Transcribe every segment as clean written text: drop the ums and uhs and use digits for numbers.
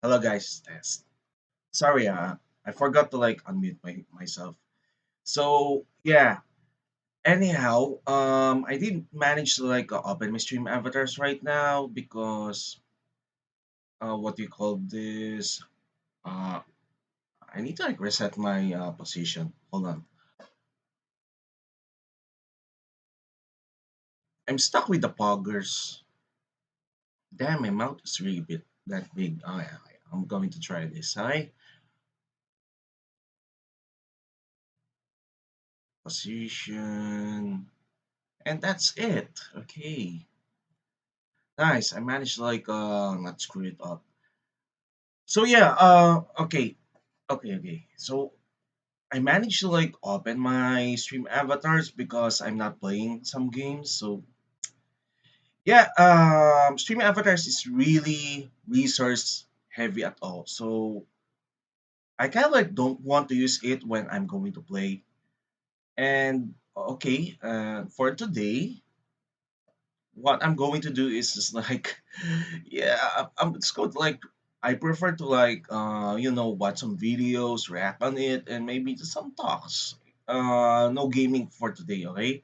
Hello guys, test. Sorry, I forgot to like unmute myself. So yeah. Anyhow, I didn't manage to like open my stream avatars right now because what do you call this? Uh, I need to like reset my position. Hold on. I'm stuck with the poggers. Damn, my mouth is really bit that big. Oh yeah, I'm going to try this. Hi, position, and that's it. Okay. Nice. I managed to like not screw it up. So yeah, okay. So I managed to like open my stream avatars because I'm not playing some games. So yeah, stream avatars is really resource heavy at all. So I kind of like don't want to use it when I'm going to play. And okay, for today, what I'm going to do is just like, yeah, I'm just going to like, I prefer to like, watch some videos, react on it, and maybe just some talks. No gaming for today, okay?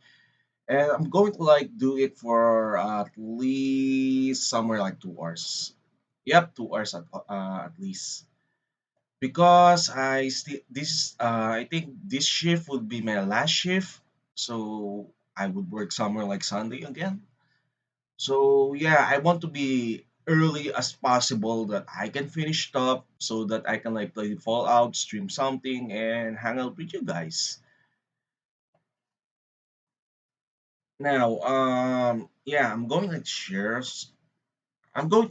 And I'm going to like do it for at least somewhere like 2 hours. Yep, 2 hours at least. Because I think this shift would be my last shift, so I would work somewhere like Sunday again. So yeah, I want to be early as possible that I can finish stuff so that I can like play Fallout, stream something, and hang out with you guys. Now, yeah, I'm going to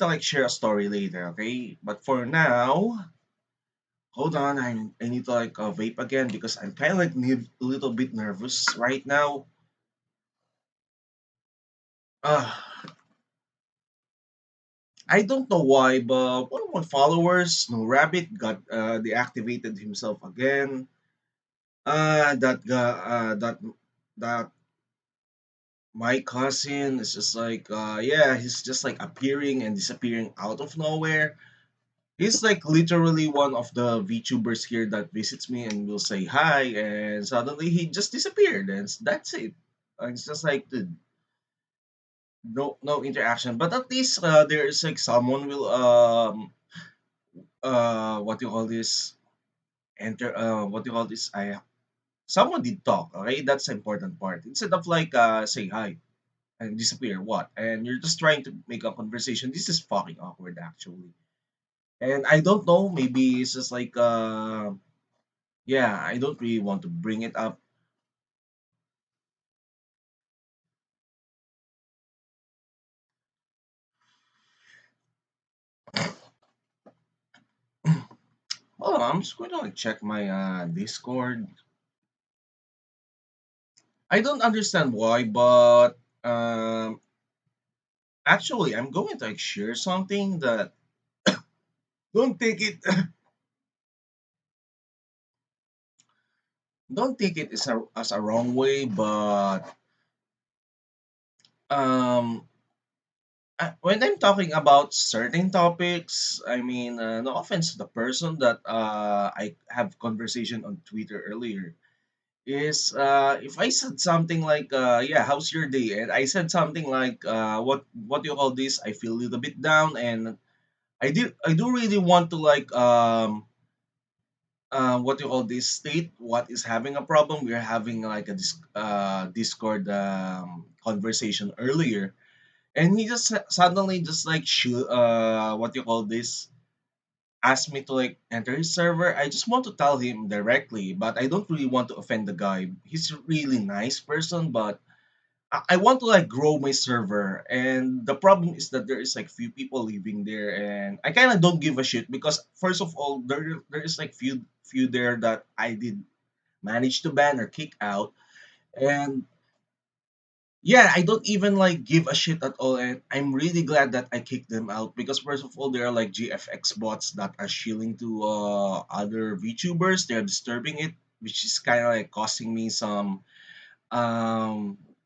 like share a story later, okay? But for now, hold on, I need to like vape again because I'm kind of like a little bit nervous right now. Uh, I don't know why, but one of my followers, No Rabbit, got deactivated himself again. That guy, that my cousin is just like, yeah, he's just like appearing and disappearing out of nowhere. He's like literally one of the VTubers here that visits me and will say hi, and suddenly he just disappeared, and that's it. It's just like dude, no interaction, but at least there is like someone will what do you call this enter what do you call this I someone did talk, okay, that's the important part instead of like say hi and disappear what and you're just trying to make a conversation. This is fucking awkward actually, and I don't know, maybe it's just like yeah, I don't really want to bring it up. Hold on, I'm just going to like check my Discord. I don't understand why, but actually I'm going to like share something that don't take it don't take it as a wrong way, but um when I'm talking about certain topics, I mean, no offense to the person that I have conversation on Twitter earlier, is if I said something like, yeah, how's your day? And I said something like, what do you call this? I feel a little bit down, and I do really want to like what do you call this state? What is having a problem? We're having like a Discord conversation earlier, and he just suddenly just like what do you call this asked me to like enter his server. I just want to tell him directly, but I don't really want to offend the guy. He's a really nice person, but I want to like grow my server, and the problem is that there is like few people living there, and I kind of don't give a shit because first of all, there is like few there that I did manage to ban or kick out, and yeah, I don't even like give a shit at all, and I'm really glad that I kicked them out because first of all, there are like GFX bots that are shilling to other VTubers. They're disturbing it, which is kind of like costing me some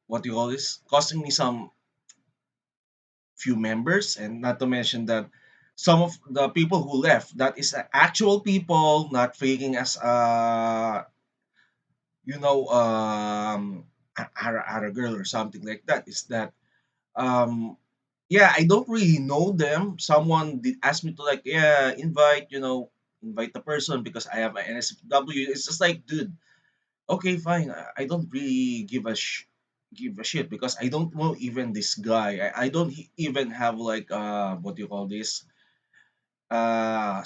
what do you call this? Costing me some few members, and not to mention that some of the people who left, that is actual people, not faking as you know a girl or something like that, is that um yeah, I don't really know them. Someone did ask me to like, yeah, invite the person because I have my NSFW. It's just like, dude, okay, fine. I don't really give a shit because I don't know even this guy. I don't even have like what do you call this,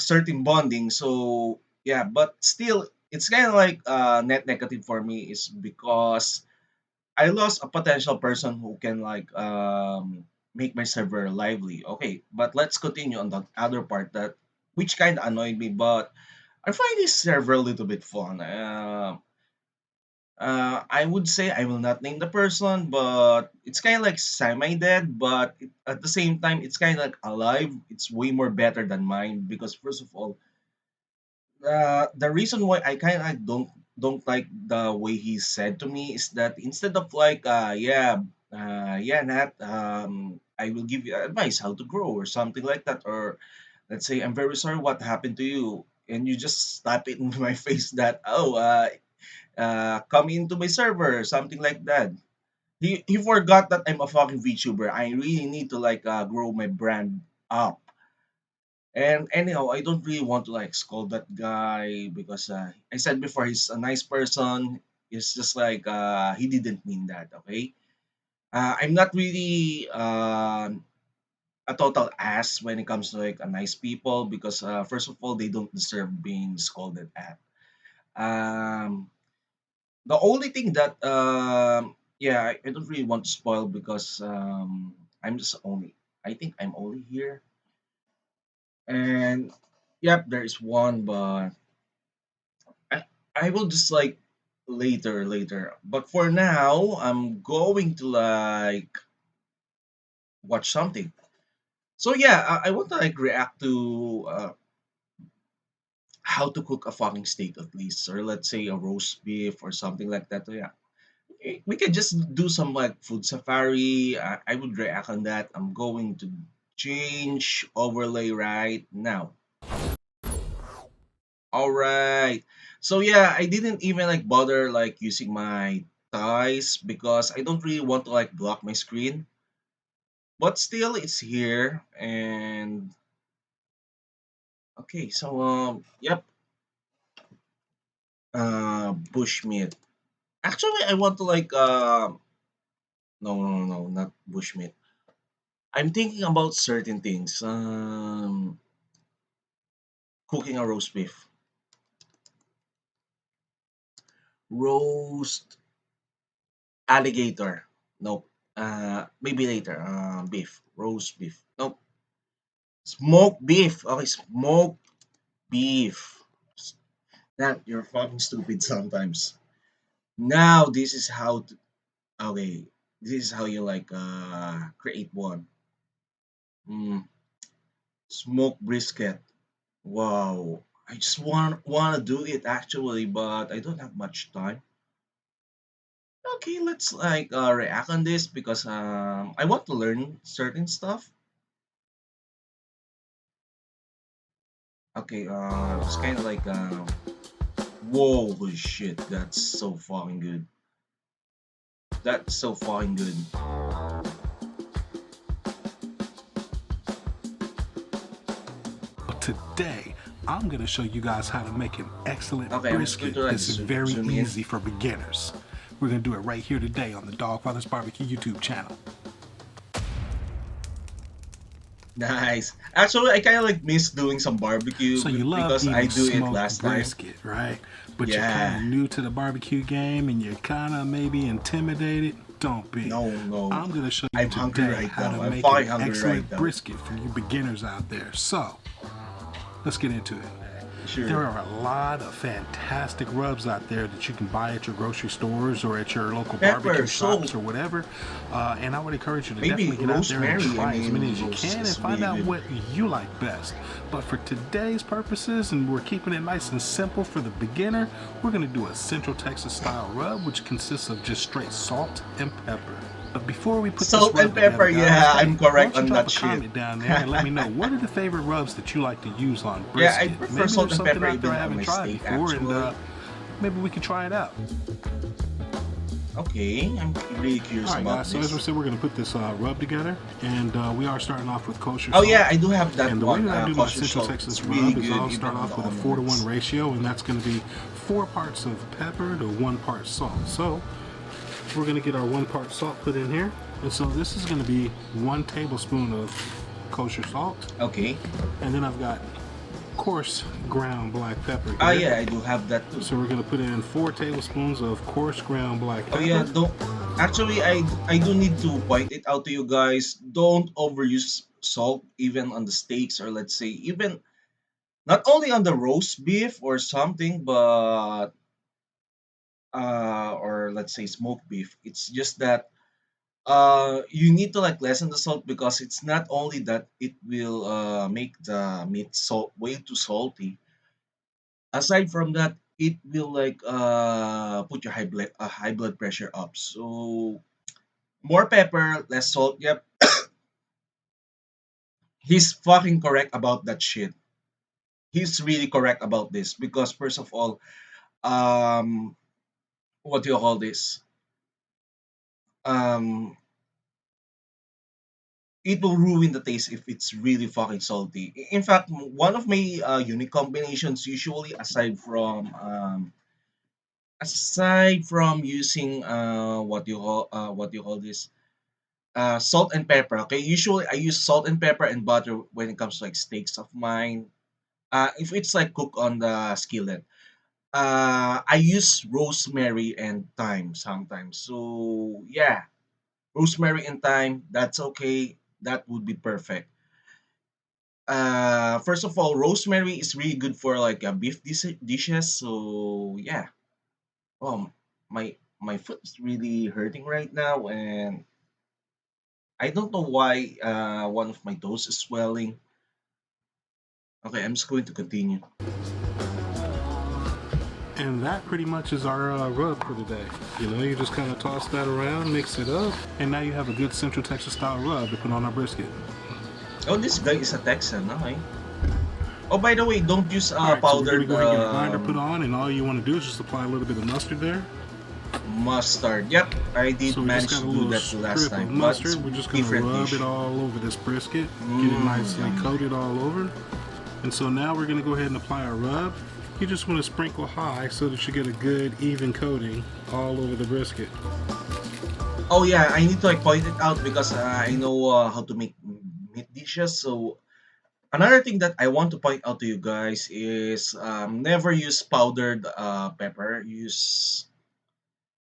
certain bonding. So yeah, but still, it's kind of like net negative for me is because I lost a potential person who can like make my server lively. Okay, but let's continue on the other part that which kind of annoyed me, but I find this server a little bit fun. I would say I will not name the person, but it's kind of like semi-dead, but at the same time, it's kind of like alive. It's way more better than mine because first of all, the reason why I kind of like don't like the way he said to me is that instead of like yeah Nat, I will give you advice how to grow or something like that, or let's say I'm very sorry what happened to you, and you just slap it in my face that come into my server or something like that. He forgot that I'm a fucking VTuber. I really need to like grow my brand up. And anyhow, I don't really want to like scold that guy because I said before he's a nice person. It's just like he didn't mean that. Okay, I'm not really a total ass when it comes to like a nice people because first of all they don't deserve being scolded at. Um, the only thing that yeah I don't really want to spoil because I'm just only I think I'm only here and yep there is one but I, I will just like later. But for now, I'm going to like watch something. So yeah, I want to like react to how to cook a fucking steak at least, or let's say a roast beef or something like that. So yeah, we can just do some like food safari. I would react on that. I'm going to change overlay right now. All right. So yeah, I didn't even like bother like using my thighs because I don't really want to like block my screen. But still it's here and okay, so yep, bushmeat. Actually I want to like no, not bushmeat. I'm thinking about certain things. Cooking a roast beef. Roast alligator. Nope. Maybe later. Beef. Roast beef. Nope. Smoked beef. Okay, smoked beef. That you're fucking stupid sometimes. Now this is how to, okay. This is how you like create one. Mm, smoked brisket. Wow. I just wanna do it actually, but I don't have much time. Okay, let's like react on this because I want to learn certain stuff. Okay, it's kind of like whoa, holy shit, that's so fucking good. That's so fucking good. Today, I'm going to show you guys how to make an excellent Okay, I'm just going brisket to like that's very zoom in. easy for beginners. We're going to do it right here today on the Dogfather's Barbecue YouTube channel. Nice. Actually, I kind of like miss doing some barbecue So you love because I eating do it smoked last time. brisket, right? But you're kind Yeah. of new to the barbecue game and you're kind of maybe intimidated. Don't be. No. I'm going to show you I'm hungry today right how now. to I'm make fucking an hungry right excellent now. brisket for you beginners out there. So, let's get into it. There Sure. are a lot of fantastic rubs out there that you can buy at your grocery stores or at your local barbecue Pepper, shops salt, or whatever. And I would encourage you to maybe definitely get out there and rosemary. I try as many mean, as you roast can and is find really out good. what you like best. But for today's purposes, and we're keeping it nice and simple for the beginner, we're going to do a Central Texas style rub, which consists of just straight salt and pepper. But before we put this Salt and rub together, pepper, guys, yeah, hey, I'm why correct don't you on drop that a shit. comment down there and let me know what are the favorite rubs that you like to use on Yeah, I brisket? prefer Maybe salt there's and something pepper out there I even on haven't my tried steak, before, and actually. maybe we can try it out. Okay, I'm really curious Alright about guys, so as we this. said, we're going to put this rub together, and we are starting off with kosher Oh yeah, salt. I do have that And the way one, that I do my kosher Central salt. Texas It's really rub is good I'll even start on off the with a 4-to-1 omelets. ratio, and that's going to be 4 parts of pepper to 1 part salt. So we're going to get our 1 part salt put in here, and so this is going to be 1 tablespoon of kosher salt, Okay. and then I've got coarse ground black pepper Ah here. yeah, I do have that too. So we're going to put in 4 tablespoons of coarse ground black Oh yeah, pepper. don't actually I do need to point it out to you guys. Don't overuse salt even on the steaks, or let's say even not only on the roast beef or something, but or let's say smoked beef. It's just that you need to like lessen the salt, because it's not only that it will make the meat salt way too salty. Aside from that, it will like put your high blood pressure up. So more pepper, less salt. Yep, he's fucking correct about that shit. He's really correct about this, because first of all, um, what do you call this? Um, it will ruin the taste if it's really fucking salty. In fact, one of my unique combinations usually, aside from using what do you call this, salt and pepper. Okay, usually I use salt and pepper and butter when it comes to like steaks of mine. If it's like cooked on the skillet, I use rosemary and thyme sometimes. So yeah, rosemary and thyme. That's okay. That would be perfect. First of all, rosemary is really good for like beef dishes. So yeah. Oh, my foot is really hurting right now, and I don't know why one of my toes is swelling. Okay, I'm just going to continue. And that pretty much is our rub for today. You know, you just kind of toss that around, mix it up, and now you have a good Central Texas style rub to put on our brisket. Oh, this guy is a Texan, okay. Oh, by the way, don't use Alright, so we're going to powdered go ahead and get our binder put on, and all you want to do is just apply a little bit of mustard there. mustard. Yep, I did So we just manage got to a do little that the last strip of time, but it's mustard. We're just going to different rub it dish. all over this brisket, get it nicely Yummy. coated all over. And so now we're going to go ahead and apply our rub. You just want to sprinkle high so that you get a good even coating all over the brisket. Oh yeah, I need to like point it out, because I know how to make meat dishes. So another thing that I want to point out to you guys is never use powdered pepper. Use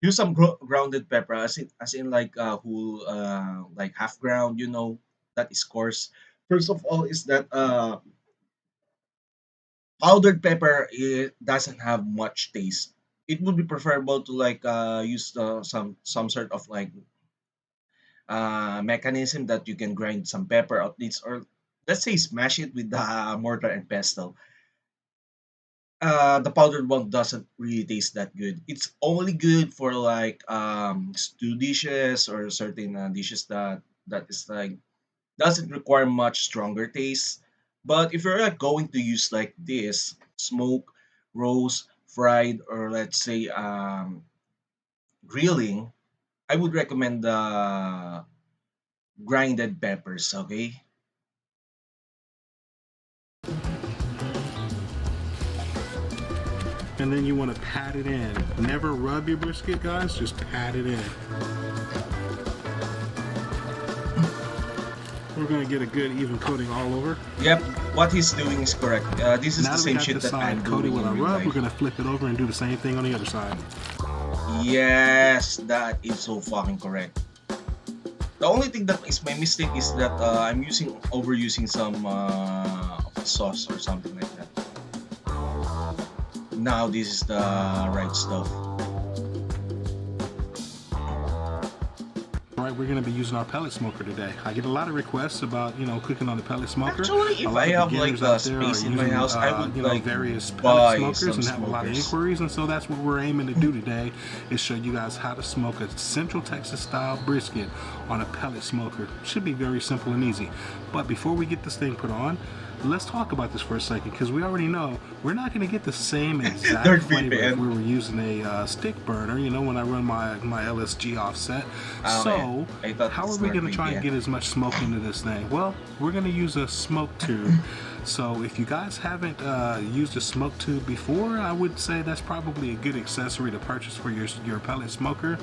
some grounded pepper, as in like whole like half ground. That is coarse. First of all, is that powdered pepper, it doesn't have much taste. It would be preferable to like use some sort of like mechanism that you can grind some pepper at least, or let's say smash it with the mortar and pestle. The powdered one doesn't really taste that good. It's only good for like stew dishes, or certain dishes that is like doesn't require much stronger taste. But if you're like going to use like this smoke, roast, fried, or let's say grilling, I would recommend the grinded peppers. Okay. And then you want to pat it in. Never rub your brisket, guys, just pat it in. We're going to get a good even coating all over. Yep, what he's doing is correct. This is Now the that we same got shit this that I'm side coated doing with in our real rub, we're life. going to flip it over and do the same thing on the other side. Yes, that is so fucking correct. The only thing that is my mistake is that I'm overusing some of the sauce or something like that. Now this is the right stuff. Right side, we're going to be using our pellet smoker today. I get a lot of requests about, cooking on the pellet smoker. Actually, A if lot I of have like beginners out there are space in my using, house, I would like various pellet buy smokers some and have a lot of smokers. inquiries. And so that's what we're aiming to do today, is show you guys how to smoke a Central Texas style brisket on a pellet smoker. Should be very simple and easy. But before we get this thing put on, let's talk about this for a second, because we already know we're not going to get the same exact Third flavor if VPN. we were using a stick burner, when I run my LSG offset. Oh, So man. I thought how it's are we going to try and NordVPN. get as much smoke into this thing? Well, we're going to use a smoke tube. So if you guys haven't used a smoke tube before, I would say that's probably a good accessory to purchase for your pellet smoker.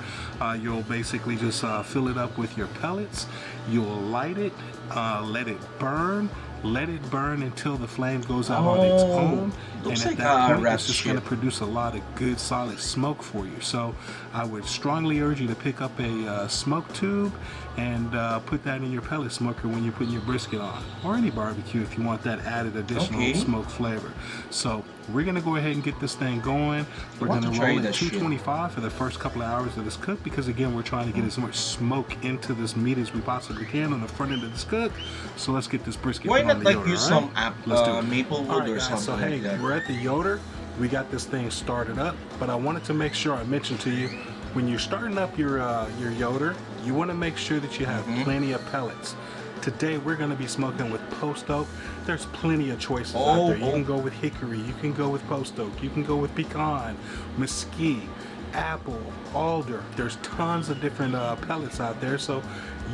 You'll basically just fill it up with your pellets. You'll light it, let it burn. Let it burn until the flame goes out on its own, and looks at like that point rat it's just going to produce a lot of good solid smoke for you. So I would strongly urge you to pick up a smoke tube and put that in your pellet smoker when you're putting your brisket on, or any barbecue if you want that added additional smoke flavor. So we're going to go ahead and get this thing going. We're going to roll at 225 for the first couple of hours that it's cooked, because again, we're trying to get as much smoke into this meat as we possibly can on the front end of this cook. So let's get this brisket on the Why not like Yoder, use right? some maple wood or Guys, something so hey, like that? we're at the Yoder. We got this thing started up, but I wanted to make sure I mentioned to you, when you're starting up your Yoder, you want to make sure that you have plenty of pellets. Today we're going to be smoking with post oak. There's plenty of choices out there. You can go with hickory, you can go with post oak, you can go with pecan, mesquite, apple, alder. There's tons of different pellets out there. So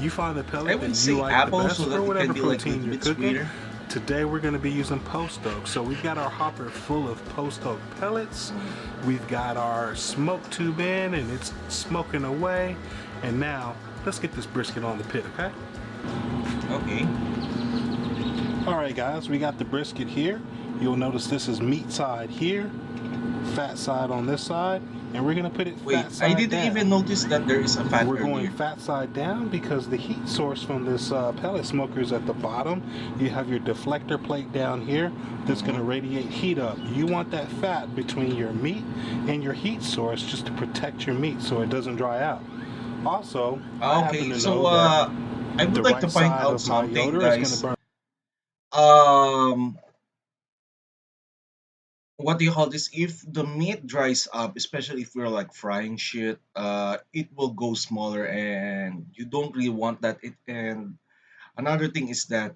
you find the pellet that you like the best for whatever protein you're cooking. Today we're going to be using post oak. So we've got our hopper full of post oak pellets. We've got our smoke tube in and it's smoking away. And now let's get this brisket on the pit, okay? Okay. Alright guys, we got the brisket here. You'll notice this is meat side here, fat side on this side, and we're going to put it fat side down. I didn't even notice that there is a fat We're earlier. going fat side down because the heat source from this pellet smoker is at the bottom. You have your deflector plate down here that's going to radiate heat up. You want that fat between your meat and your heat source just to protect your meat so it doesn't dry out. Also, I happen to know that I would like to find out something, guys. What do you call this? If the meat dries up, especially if you're like frying shit, it will go smaller, and you don't really want that. And another thing is that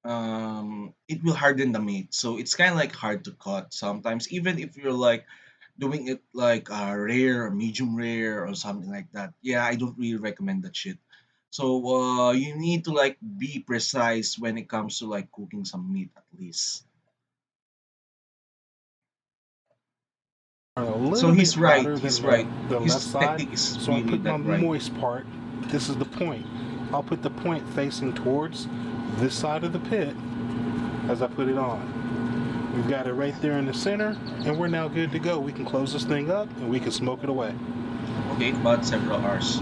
it will harden the meat, so it's kind of like hard to cut sometimes, even if you're like doing it like rare or medium rare or something like that. Yeah, I don't really recommend that shit. So you need to like be precise when it comes to like cooking some meat at least. a So little bit he's right. hotter He's than right. the left His side, technique is so I'm really putting my that right. moist part. This is the point. I'll put the point facing towards this side of the pit as I put it on. We've got it right there in the center, and we're now good to go. We can close this thing up and we can smoke it away. Okay, but several hours.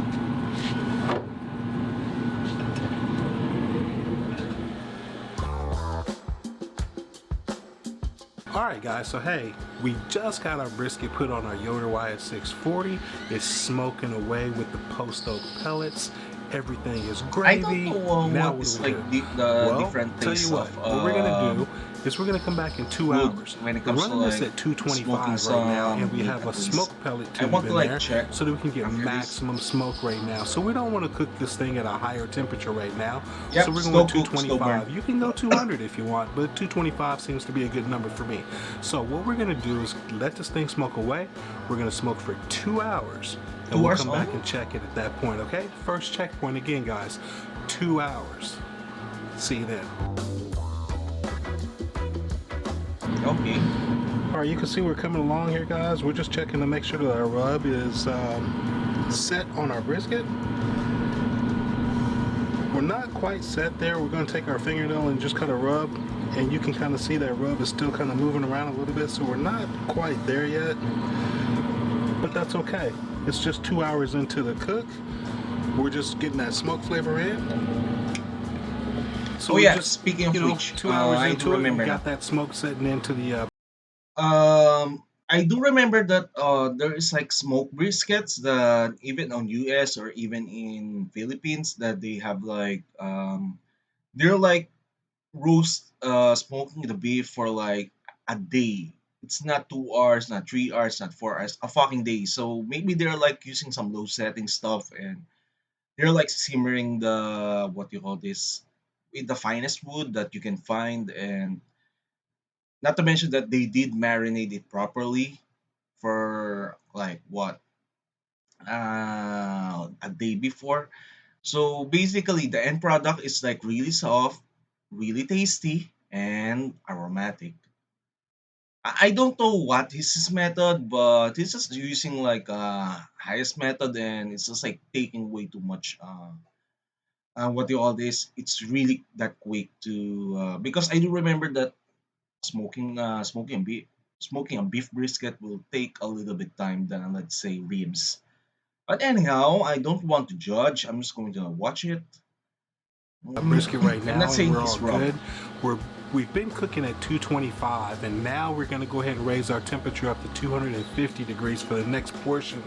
Alright guys, so hey, we just got our brisket put on our Yoder YS640. It's smoking away with the post oak pellets. Everything is gravy. I don't know now what is do we like do? the different tell taste you what, of what we're gonna do is we're gonna come back in 2 hours. when it We're comes to running this like at 225 smoking right now, and we meat have a at least. smoke pellet I tube want to in like there check so that we can get after this. maximum smoke right now. So we don't want to cook this thing at a higher temperature right now. Yep, so we're slow going cook, slow 225. burn. You can go 200 if you want, but 225 seems to be a good number for me. So what we're gonna do is let this thing smoke away. We're gonna smoke for 2 hours. And 2 we'll hours come back only? and check it at that point, okay? First checkpoint again, guys. 2 hours. See you then. Okay. Alright, you can see we're coming along here, guys. We're just checking to make sure that our rub is set on our brisket. We're not quite set there. We're going to take our fingernail and just kind of rub, and you can kind of see that rub is still kind of moving around a little bit, so we're not quite there yet, but that's okay. It's just 2 hours into the cook. We're just getting that smoke flavor in. So speaking of which, 2 hours I into it, we remember got that smoke setting into the I do remember that there is like smoked briskets that even on US or even in Philippines that they have like they're like roast smoking the beef for like a day. It's not 2 hours, not 3 hours, not 4 hours, a fucking day. So maybe they're like using some low setting stuff and they're like simmering the what you call this with the finest wood that you can find, and not to mention that they did marinate it properly for like what a day before. So basically, the end product is like really soft, really tasty, and aromatic. I don't know what is his method, but he's just using like highest method, and it's just like taking way too much. What do you call this? It's really that quick to because I do remember that smoking a beef brisket will take a little bit time than let's say ribs. But anyhow, I don't want to judge. I'm just going to watch it. Brisket right I'm not now, and saying we're all he's wrong. good. We've been cooking at 225, and now we're going to go ahead and raise our temperature up to 250 degrees for the next portion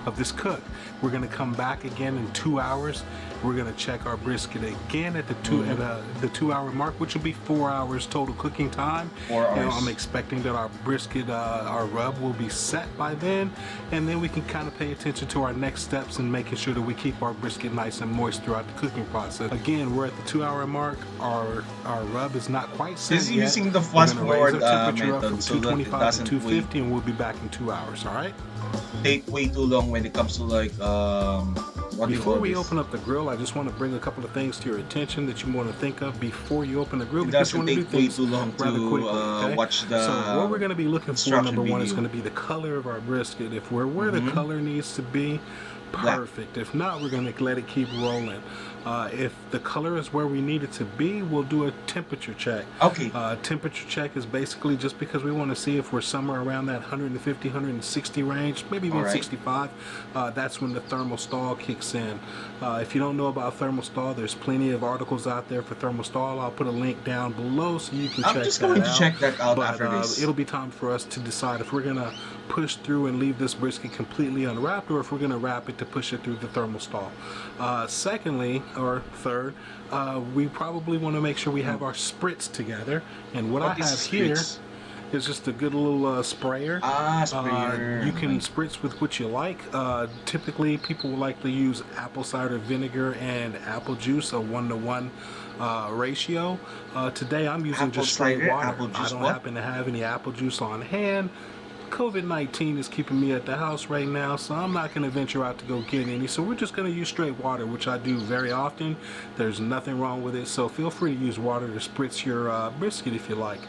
of this cook. We're going to come back again in 2 hours. We're going to check our brisket again at Hmm. the 2 hour mark, which will be 4 hours total cooking time. Four You know, I'm hours. expecting that our brisket, our rub will be set by then, and then we can kind of pay attention to our next steps and making sure that we keep our brisket nice and moist throughout the cooking process. Again, we're at the 2 hour mark. Our rub is not quite He's set yet. using the We're fast gonna raise our forward temperature up from method so that it 225 to doesn't wait 250, and we'll be back in 2 hours. All right. take way too long when it comes to like what do you Before call we this? open up the grill, I just want to bring a couple of things to your attention that you want to think of before you open the grill, It because you doesn't want to do take way things too long rather to quickly, okay? watch So what we're the going to be looking for, instruction number one, is going video. to be the color of our brisket. If we're where the Mm-hmm. color needs to be, Black. perfect. If not, we're going to let it keep rolling. If the color is where we need it to be, we'll do a temperature check. Okay. Temperature check is basically just because we want to see if we're somewhere around that 150, 160 range, maybe All even right. 65. That's when the thermal stall kicks in. If you don't know about thermal stall, there's plenty of articles out there for thermal stall. I'll put a link down below so you can I'm check just that going to out. check that out But after this. it'll be time for us to decide if we're going to push through and leave this brisket completely unwrapped, or if we're going to wrap it to push it through the thermal stall. Secondly, or third, we probably want to make sure we Hmm. have our spritz together. And what I What is have here spritz? is just a good little sprayer. Sprayer. You can Okay. spritz with what you like. Typically, people will like to use apple cider vinegar and apple juice, a 1-to-1 ratio. Today, I'm using Apple just straight cider, water. apple I juice. don't What? happen to have any apple juice on hand. COVID-19 is keeping me at the house right now, so I'm not going to venture out to go get any. So we're just going to use straight water, which I do very often. There's nothing wrong with it, so feel free to use water to spritz your brisket if you like.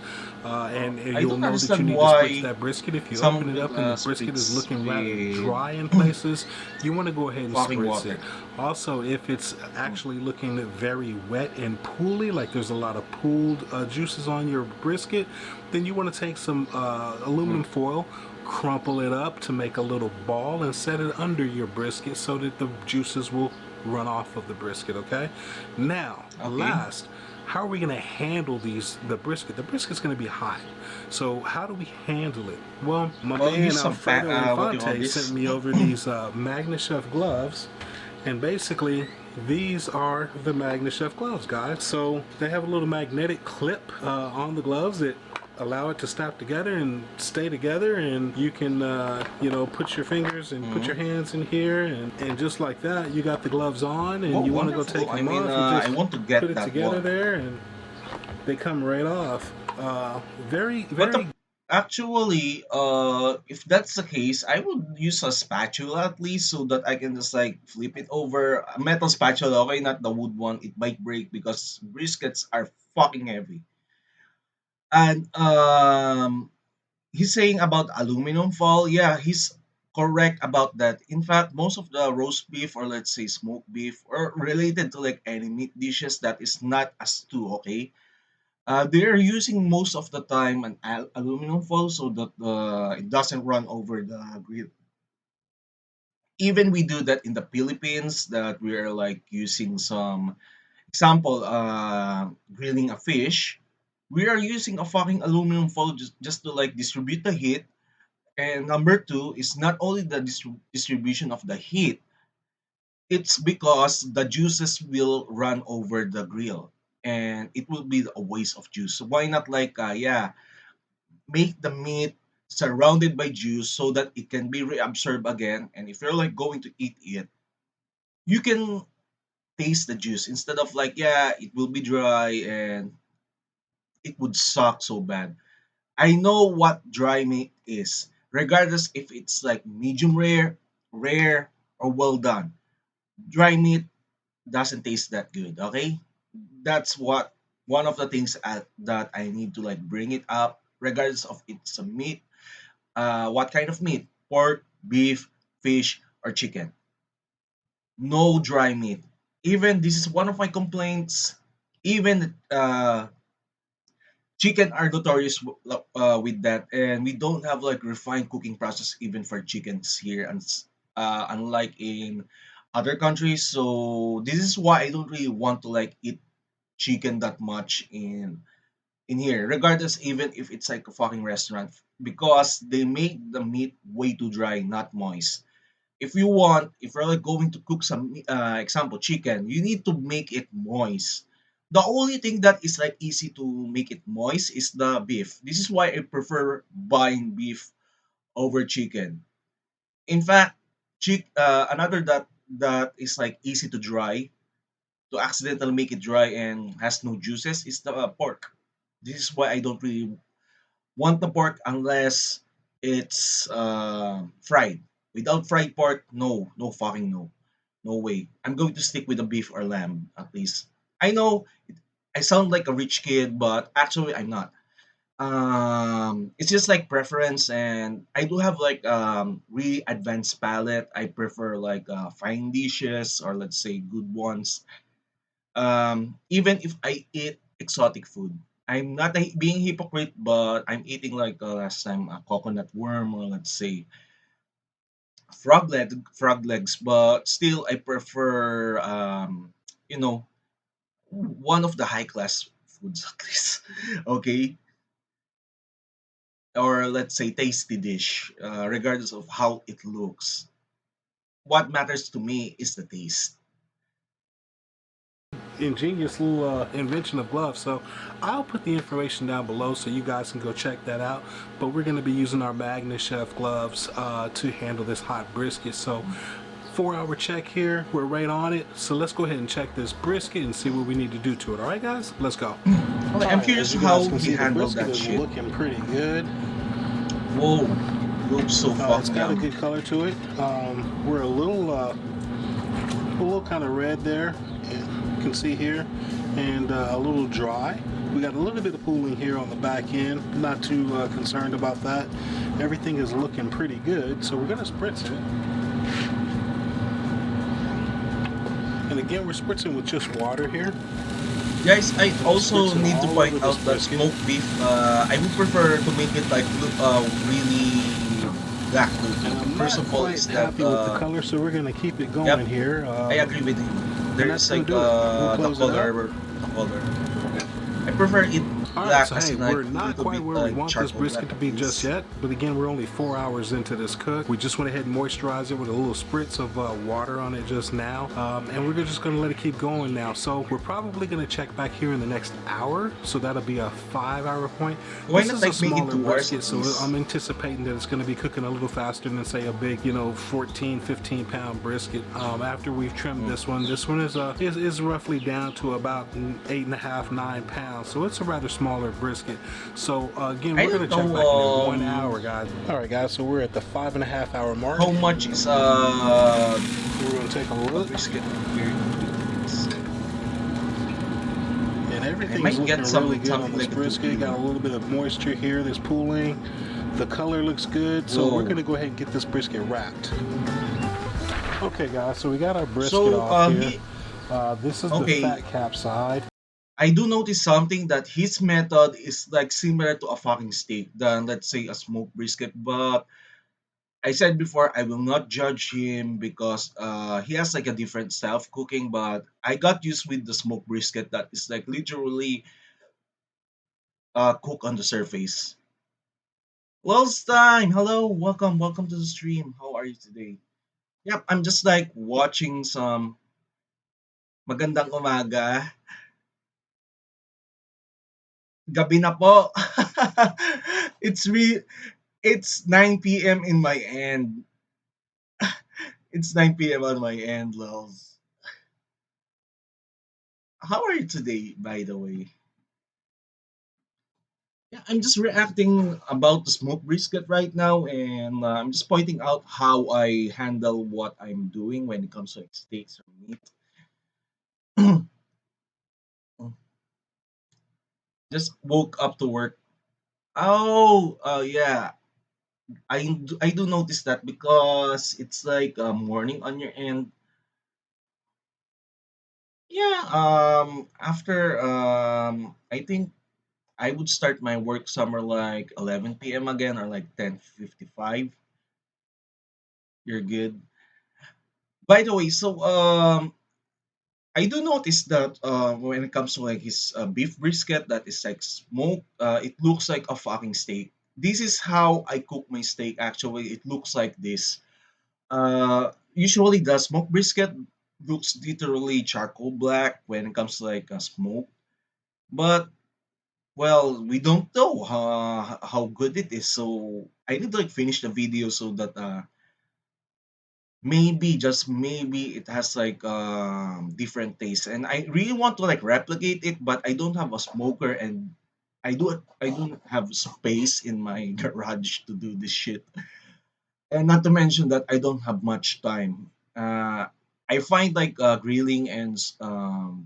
And I you'll don't know that you understand need to spritz why that brisket. If you some open it will up and the brisket is spritz looking rather with dry in places, you want to go ahead and fucking spritz it. water. Also, if it's Hmm. actually looking very wet and pooly, like there's a lot of pooled juices on your brisket, then you want to take some Hmm. aluminum foil, crumple it up to make a little ball, and set it under your brisket so that the juices will run off of the brisket. Okay. Now, Okay. last, how are we going to handle the brisket? The brisket's going to be hot, so how do we handle it? Well, my Well, man use some Alfredo what do you call Infante sent this? me over these Magna Chef gloves, and basically these are the Magna Chef gloves, guys. So they have a little magnetic clip on the gloves that allow it to snap together and stay together, and you can put your fingers and put Hmm. your hands in here, and just like that you got the gloves on, Oh, and you want to go wonderful. take I them mean, off, you I just want to put get it that together one. there and they come right off. Very, But very. actually, if that's the case, I would use a spatula at least so that I can just like flip it over. A metal spatula, okay, not the wood one. It might break because briskets are fucking heavy. And he's saying about aluminum foil. Yeah, he's correct about that. In fact, most of the roast beef or let's say smoked beef or related to like any meat dishes that is not a stew, okay, they're using most of the time an aluminum foil so that it doesn't run over the grill. Even we do that in the Philippines, that we are like using some example, grilling a fish. We are using a fucking aluminum foil just to like distribute the heat. And number two is not only the distribution of the heat, it's because the juices will run over the grill and it will be a waste of juice. So why not like make the meat surrounded by juice so that it can be reabsorbed again, and if you're like going to eat it, you can taste the juice instead of like it will be dry and it would suck so bad. I know what dry meat is, regardless if it's like medium rare, or well done. Dry meat doesn't taste that good. Okay, that's what one of the things that I need to like bring it up, regardless of it's a meat. What kind of meat? Pork, beef, fish, or chicken. No dry meat. Even this is one of my complaints. Even chicken are notorious with that, and we don't have like refined cooking process even for chickens here, and unlike in other countries. So this is why I don't really want to like eat chicken that much in here, regardless even if it's like a fucking restaurant, because they make the meat way too dry, not moist. If you're like going to cook some example chicken, you need to make it moist. The only thing that is like easy to make it moist is the beef. This is why I prefer buying beef over chicken. In fact, another that is like easy to dry, to accidentally make it dry and has no juices, is the pork. This is why I don't really want the pork unless it's fried. Without fried pork, no, no fucking no, no way. I'm going to stick with the beef or lamb at least. I know I sound like a rich kid, but actually I'm not. It's just like preference, and I do have like really advanced palate. I prefer like fine dishes, or let's say good ones. Even if I eat exotic food, I'm not being hypocrite, but I'm eating like last time a coconut worm, or let's say frog legs. But still, I prefer you know one of the high class foods at least. Okay, or let's say tasty dish, regardless of how it looks. What matters to me is the taste. Ingenious little invention of gloves. So I'll put the information down below so you guys can go check that out. But we're going to be using our Magna Chef gloves to handle this hot brisket. So 4 hour check here. We're right on it. So let's go ahead and check this brisket and see what we need to do to it. All right, guys, let's go. Okay, All I'm right, curious as you how guys can he see, the handled brisket that is shit. looking pretty good. Whoa, looks so It's fucking got a yum. good color to it. We're a little kind of red there, you can see here, and a little dry. We got a little bit of pooling here on the back end. Not too concerned about that. Everything is looking pretty good, so we're gonna spritz it. And again, we're spritzing with just water here. Guys, I And we're also spritzing need to all over point this out that brisket. smoked beef, I would prefer to make it like look really black And looking. I'm First not of all, quite is that happy with the color, so we're gonna keep it yep, going here. I agree with you. There And is that's gonna like do it. We'll the close it up. color. I prefer it Alright, black, so as hey, in like we're a not little quite bit where we like want this charcoal black brisket to at be just least. yet, but again, we're only 4 hours into this cook. We just went ahead and moisturized it with a little spritz of water on it just now, and we're just gonna let it keep going now. So we're probably gonna check back here in the next hour, so that'll be a 5 hour point. Why This not is a like make it smaller 2 hours brisket, at so least? I'm anticipating that it's gonna be cooking a little faster than say a big, 14, 15 pound brisket. After we've trimmed Mm. this one is roughly down to about 8.5, 9 pounds, so it's a rather smaller brisket. So again, I we're gonna don't check know back in 1 hour, guys. All right, guys. So we're at the 5.5 hour mark. how much is We're gonna take a a look, brisket here. and I everything is might looking get really good on something this like a 2 brisket. Got a kilo. little bit of moisture here. There's pooling. The color looks good, so we're Whoa. gonna go ahead and get this brisket wrapped. Okay, guys. So we got our brisket So off here. he This is the okay. fat cap side. I do notice something that his method is like similar to a fucking steak than let's say a smoked brisket. But I said before I will not judge him because he has like a different style of cooking. But I got used with the smoked brisket that is like literally cook on the surface. Last time, hello, welcome to the stream. How are you today? Yep, I'm just like watching some magandang umaga. Gabi na po. it's re it's 9 p.m. in my end. It's 9 p.m. on my end, lols. How are you today, by the way? Yeah, I'm just reacting about the smoked brisket right now, and I'm just pointing out how I handle what I'm doing when it comes to like steaks or meat. Just woke up to work. Oh, yeah. I do notice that because it's like morning on your end. Yeah. After I think I would start my work somewhere like 11 p.m. again or like 10:55. You're good. By the way, so I do notice that when it comes to like his beef brisket that is like smoked, it looks like a fucking steak. This is how I cook my steak. Actually, it looks like this. Usually the smoked brisket looks literally charcoal black when it comes to like a smoke, but well, we don't know how good it is. So I need to like finish the video so that maybe just maybe it has like different taste, and I really want to like replicate it, but I don't have a smoker, and I don't have space in my garage to do this shit. And not to mention that I don't have much time. I find like grilling and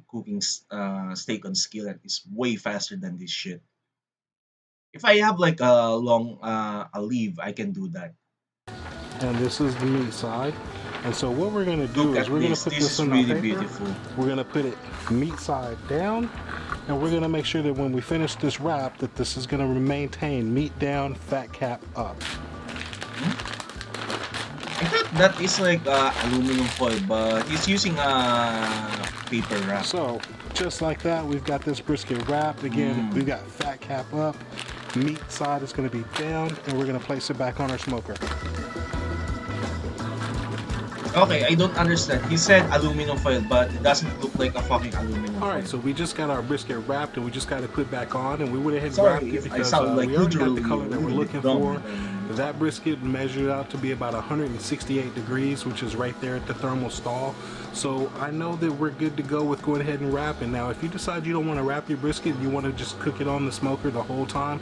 cooking steak on skillet is way faster than this shit. If I have like a long a leave, I can do that. And this is the meat side. And so what we're gonna Look do is at we're gonna this. put This this is on our really paper. beautiful. We're gonna put it meat side down, and we're gonna make sure that when we finish this wrap, that this is gonna maintain meat down, fat cap up. Hmm? I thought that is like aluminum foil, but he's using paper wrap. So just like that, we've got this brisket wrapped. Again, Mm. we've got fat cap up, meat side is gonna be down, and we're gonna place it back on our smoker. Okay, I don't understand. He said aluminum foil, but it doesn't look like a fucking aluminum All right, foil. so we just got our brisket wrapped and we just got to put back on, and we went ahead and wrapped Sorry it if I because sound like we already got the literally a color that we're little bit looking dumb for. when we talk. That brisket measured out to be about 168 degrees, which is right there at the thermal stall. So I know that we're good to go with going ahead and wrapping. Now, if you decide you don't want to wrap your brisket, you want to just cook it on the smoker the whole time,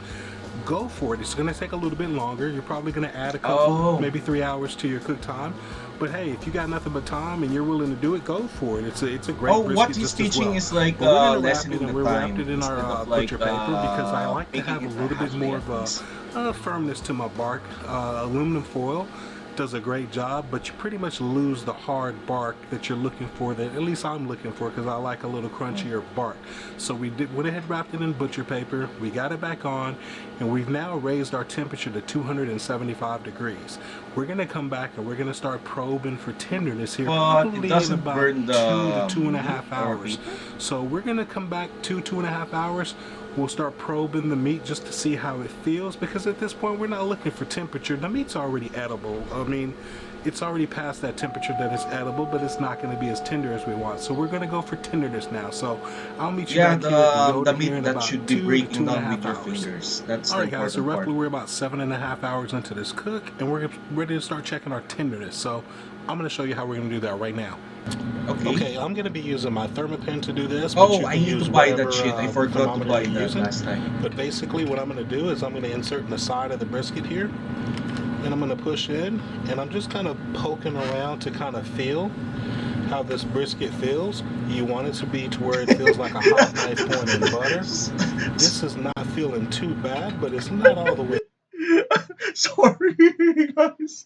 go for it. It's going to take a little bit longer. You're probably going to add a couple, Oh, maybe 3 hours to your cook time. But hey, if you got nothing but time and you're willing to do it, go for it. It's a great oh, what brisket he's just as teaching well. is like But we're gonna wrap it, lessening and the we wrapped it time in our instead of like butcher paper because I like to making have a it little bit halfway more at of least. a firmness to my bark. Aluminum foil does a great job, but you pretty much lose the hard bark that you're looking for, that at least I'm looking for, because I like a little crunchier bark. So went ahead, wrapped it in butcher paper, we got it back on, and we've now raised our temperature to 275 degrees. We're going to come back and we're going to start probing for tenderness here, But it probably in doesn't about burn 2 to 2.5 meat or hours. paper. So we're going to come back 2.5 hours. We'll start probing the meat just to see how it feels, because at this point we're not looking for temperature. The meat's already edible. I mean, it's already past that temperature that is edible, but it's not going to be as tender as we want. So we're going to go for tenderness now. So I'll meet you Yeah, back here at the the Yoda here meat in that about should be two to breaking two and a down with half your hours. fingers. That's All the right, guys. So important roughly part. we're about 7.5 hours into this cook, and we're ready to start checking our tenderness. So I'm going to show you how we're going to do that right now. Okay. Okay, I'm going to be using my thermopen to do this, but Oh, you I can need to use buy that whatever shit. I forgot to thermometer buy you're that using. last time. But basically what I'm going to do is I'm going to insert in the side of the brisket here, and I'm going to push in, and I'm just kind of poking around to kind of feel how this brisket feels. You want it to be to where it feels like a hot knife going in butter. This is not feeling too bad, but it's not all the way. Sorry, guys.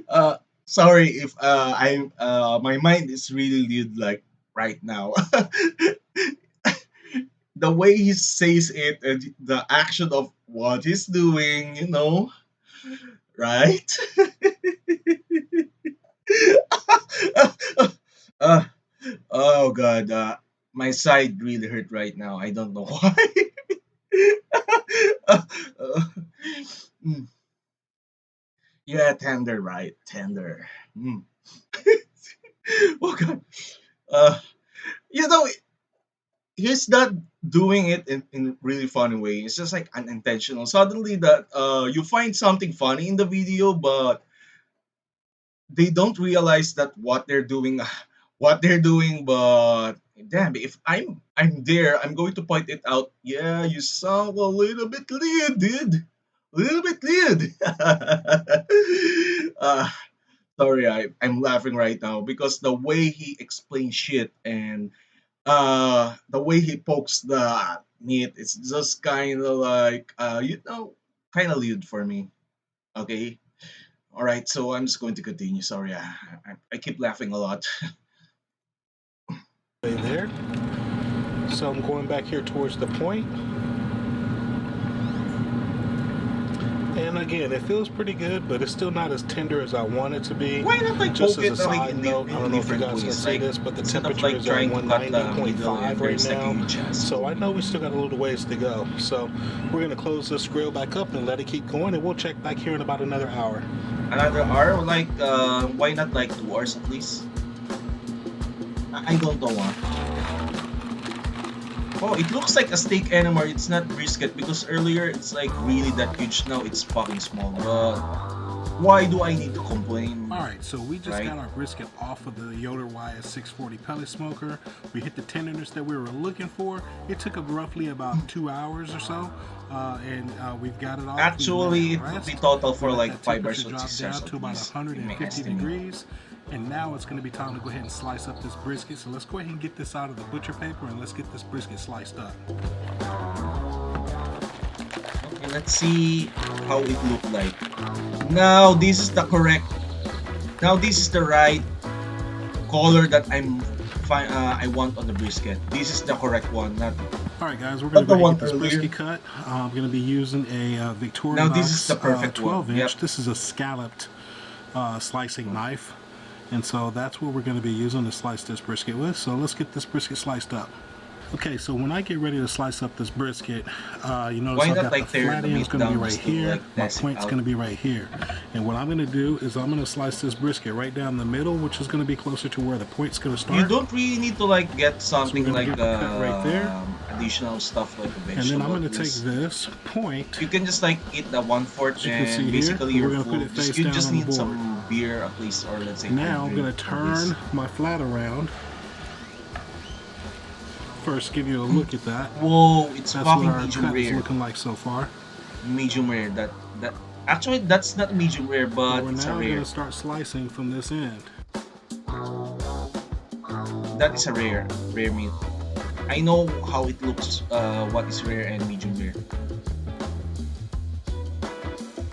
Uh, sorry if I'm my mind is really lewd like right now. The way he says it and the action of what he's doing, right? uh, oh god, my side really hurt right now. I don't know why. Yeah, tender, right? Tender. Mm. Oh god. Uh, you know, he's not doing it in really funny way. It's just like unintentional. Suddenly that you find something funny in the video, but they don't realize that what they're doing, what they're doing. But damn, if I'm there, I'm going to point it out. Yeah, you sound a little bit weird, dude. A little bit weird. uh, Sorry, I'm laughing right now because the way he explains shit and the way he pokes the meat, it's just kind of like kind of lewd for me. Okay, all right, so I'm just going to continue. Sorry, I keep laughing a lot. Right there. So I'm going back here towards the point. And again, it feels pretty good, but it's still not as tender as I want it to be. Why not like Just poke as a it like side note, I don't in know if you different guys can ways, see like this, but the instead of temperature like is at trying to cut the middle and 190.5 right there's like a now. huge chest. So I know we still got a little ways to go. So we're going to close this grill back up and let it keep going, and we'll check back here in about another hour. Another hour, like why not like 2 hours at least? I don't know. Oh, it looks like a steak anymore. It's not brisket because earlier it's like really that huge. Now it's fucking small. But why do I need to complain? All right, so we just Right? got our brisket off of the Yoder YS640 pellet smoker. We hit the tenderness that we were looking for. It took roughly about 2 hours or so, and we've got it off. Actually, it would be total We for let like that 5 hours temperature or drop 6 hours down at to about least, in my 150 estimate. degrees. And now it's going to be time to go ahead and slice up this brisket. So let's go ahead and get this out of the butcher paper and let's get this brisket sliced up. Okay, let's see how it looked like. Now this is the correct. Now this is the right color that I want on the brisket. This is the correct one, All right, guys, we're going not to the go ahead and one get this earlier. brisket cut. I'm going to be using a Now this is Victorinox the perfect one. 12 inch. Yep. This is a scalloped slicing knife. And so that's what we're going to be using to slice this brisket with. So let's get this brisket sliced up. Okay, so when I get ready to slice up this brisket, you notice Why I've not got like the tear flat the end is meat going to be down right just to here. like My test it point's out? going to be right here. And what I'm going to do is I'm going to slice this brisket right down the middle, which is going to be closer to where the point's going to start. You don't really need to like get So we're something going to like get the cut right there. additional stuff like a And then I'm vegetable going to at take least. this point, You can just like eat the 1/4 as you can see and here, basically and we're you're going to put full. it face You down just on the need board. some beer at least, or let's say Now I'm drink going to at least. turn my flat around. First, give you a look at that. Whoa, it's That's what fucking our medium cut is rare. looking like so far. Medium rare. That actually that's not medium rare, But but we're it's a now going rare. to start slicing from this end. That is a rare meat. I know how it looks. What is rare and medium rare.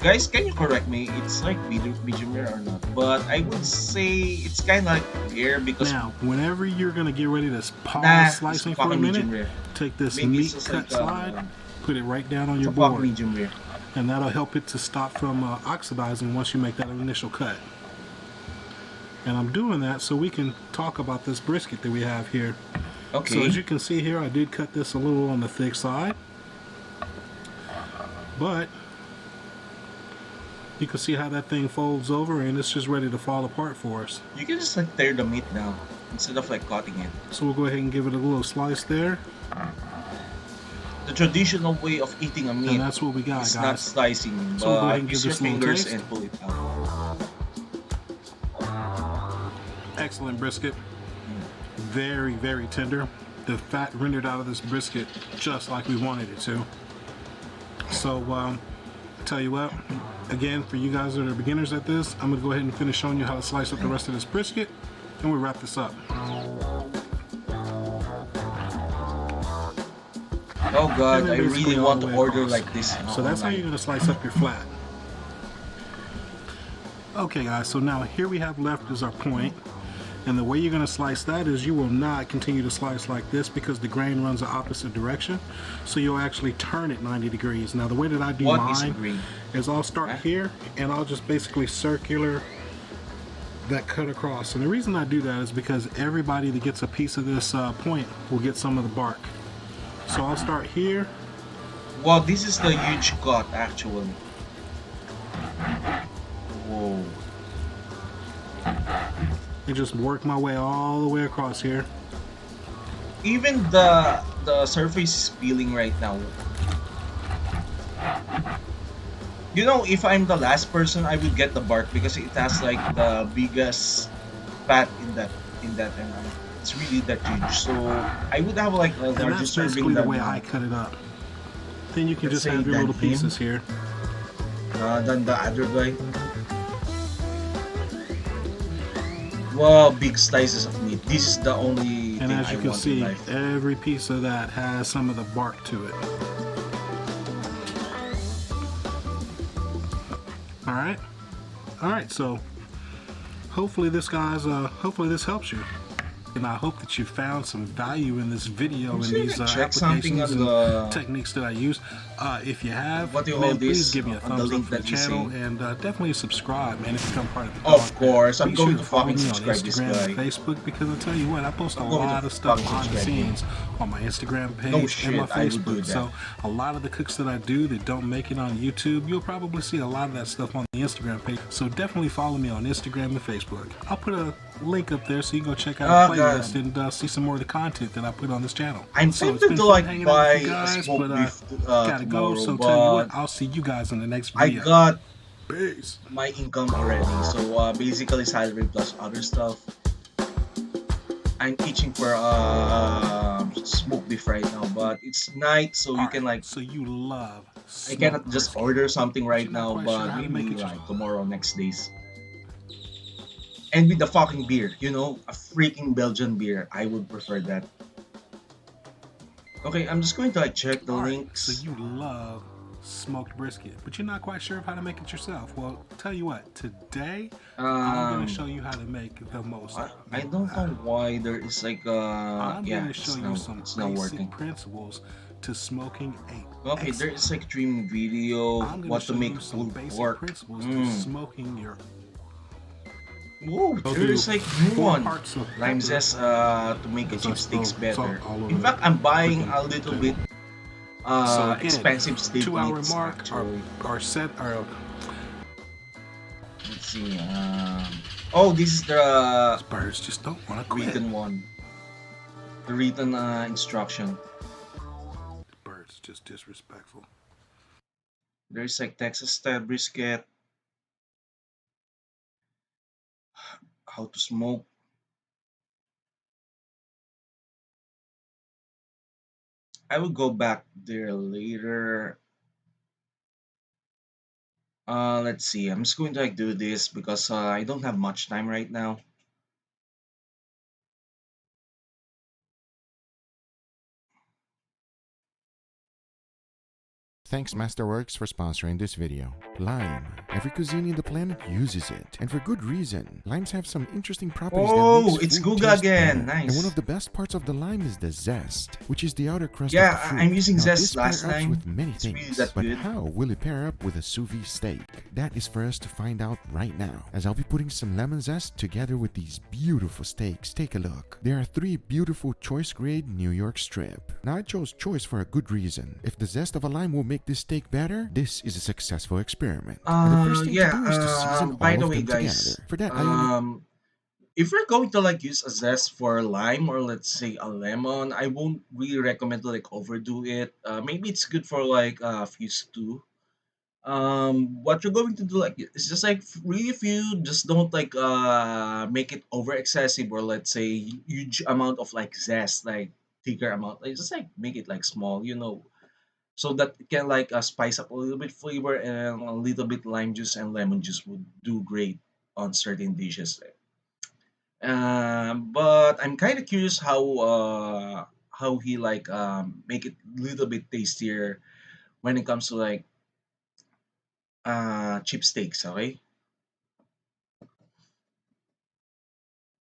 Guys, can you correct me? It's like medium rare or not? But I would say it's kind of like rare because Now, whenever you're going to get ready to pause it's slicing for a fucking minute, medium rare. take this Maybe it's meat just cut like slide, put it right down on it's your a fucking board. medium rare. And that'll help it to stop from oxidizing once you make that initial cut. And I'm doing that so we can talk about this brisket that we have here. Okay. So as you can see here, I did cut this a little on the thick side. But you can see how that thing folds over and it's just ready to fall apart for us. You can just like tear the meat down instead of like cutting it. So we'll go ahead and give it a little slice there. The traditional way of eating a meat And that's what we got, is guys. not slicing, So we'll go ahead but and use give your this a little fingers taste. and pull it out. Excellent brisket. Very, very tender. The fat rendered out of this brisket just like we wanted it to. So, tell you what, again, for you guys that are beginners at this, I'm going to go ahead and finish showing you how to slice up the rest of this brisket, and we'll wrap this up. Oh god, And then I basically really all want the to way order across. like this. So that's how you're going to slice up your flat. Okay guys, so now here we have left is our point. And the way you're going to slice that is you will not continue to slice like this because the grain runs the opposite direction. So you'll actually turn it 90 degrees. Now the way that I do What is mine grain? is I'll start here and I'll just basically circular that cut across. And the reason I do that is because everybody that gets a piece of this point will get some of the bark. So I'll start here. Wow, this is the huge cut actually. And just work my way all the way across here. Even the surface is peeling right now. You know, if I'm the last person, I would get the bark because it has like the biggest fat in that, and it's really that huge. So I would have like a And larger that's serving basically the than way I cut it up. Then you can let's just say have your than little him, pieces here. than the other guy. Wow, big slices of meat. This is the only And thing as I you can want in see, life. every piece of that has some of the bark to it. All right. All right. So hopefully this helps you. And I hope that you found some value in this I'm video just and these gonna check something applications on and the techniques that I use. If you have, what do you call man, please this give me a on the thumbs up link for the that you channel say. and definitely subscribe, man, if you become part of the dog Of pen. course, I'm Be sure going to to follow fucking me on subscribe this Instagram and guy. Facebook because I'll tell you what, I post a I'm going to lot of stuff fucking behind the subscribe him. scenes on my Instagram No page and my shit, I would do Facebook. that. So a lot of the cooks that I do that don't make it on YouTube, you'll probably see a lot of that stuff on the Instagram page. So definitely follow me on Instagram and Facebook. I'll put a link up there so you can go check out a Oh playlist god, and see some more of the content that I put on this channel. I'm So it's tempted been to fun like hanging out with you buy a guys, but smoked beef gotta go. tomorrow, So tell you what, but I'll see you guys in the next I video. got Peace. my income already. So basically salary plus other stuff. I'm itching for smoked beef right now, but it's night, so All you can right, like so you love I cannot smoked just brisket, order something but right you're not now, quite sure but how to make maybe it yourself. like tomorrow, next days. And with the fucking beer, you know, a freaking Belgian beer. I would prefer that. Okay, I'm just going to like check the All right, so links. you love smoked brisket, but you're not quite sure of how to make it yourself. Well, tell you what, today I'm gonna Um, show you how to make the most I don't know why there is like I'm yeah, going to show you some it's now basic working. principles to smoking a Okay, there excellent. is like streaming video I'm going to what to show make you a some pulled basic pork. principles to Mm. smoking your. Whoa, I'll there do is like new 4 one. parts of Lime pepper zest to make a as I cheap steaks spill salt better. all over In the fact, I'm buying freaking a little table. bit So again, expensive steak 2 hour meats mark, actually. our set, our Let's see. Oh, this is the birds just don't want to quit. written one. The written instruction. Birds just disrespectful. There's like Texas style brisket, how to smoke. I will go back there later. Let's see. I'm just going to like do this because I don't have much time right now. Thanks Masterworks for sponsoring this video. Lime. Every cuisine in the planet uses it, and for good reason. Limes have some interesting properties that makes Oh, it's food Guga taste again. better. And one of Nice. the best parts of the lime is the zest, which is the outer crust of the Yeah, fruit. I'm using Now Zest this last pair ups time. with many It's really things, that but good. how will it pair up with a sous vide steak? That is for us to find out right now, as I'll be putting some lemon zest together with these beautiful steaks. Take a look. There are 3 beautiful choice grade New York strip. Now I chose choice for a good reason. If the zest of a lime will make this steak better, this is a successful experiment. And the first thing to Yeah. do is to season By all the of way, them guys. together. For that, I only If we're going to like use a zest for lime or let's say a lemon, I won't really recommend to like overdo it. Maybe it's good for like a few stew. What you're going to do like it's just like really if you just don't like make it over excessive or let's say huge amount of like zest like thicker amount like just like make it like small, you know, so that it can like spice up a little bit flavor, and a little bit lime juice and lemon juice would do great on certain dishes. But I'm kind of curious how he like make it a little bit tastier when it comes to like cheap steaks. Okay.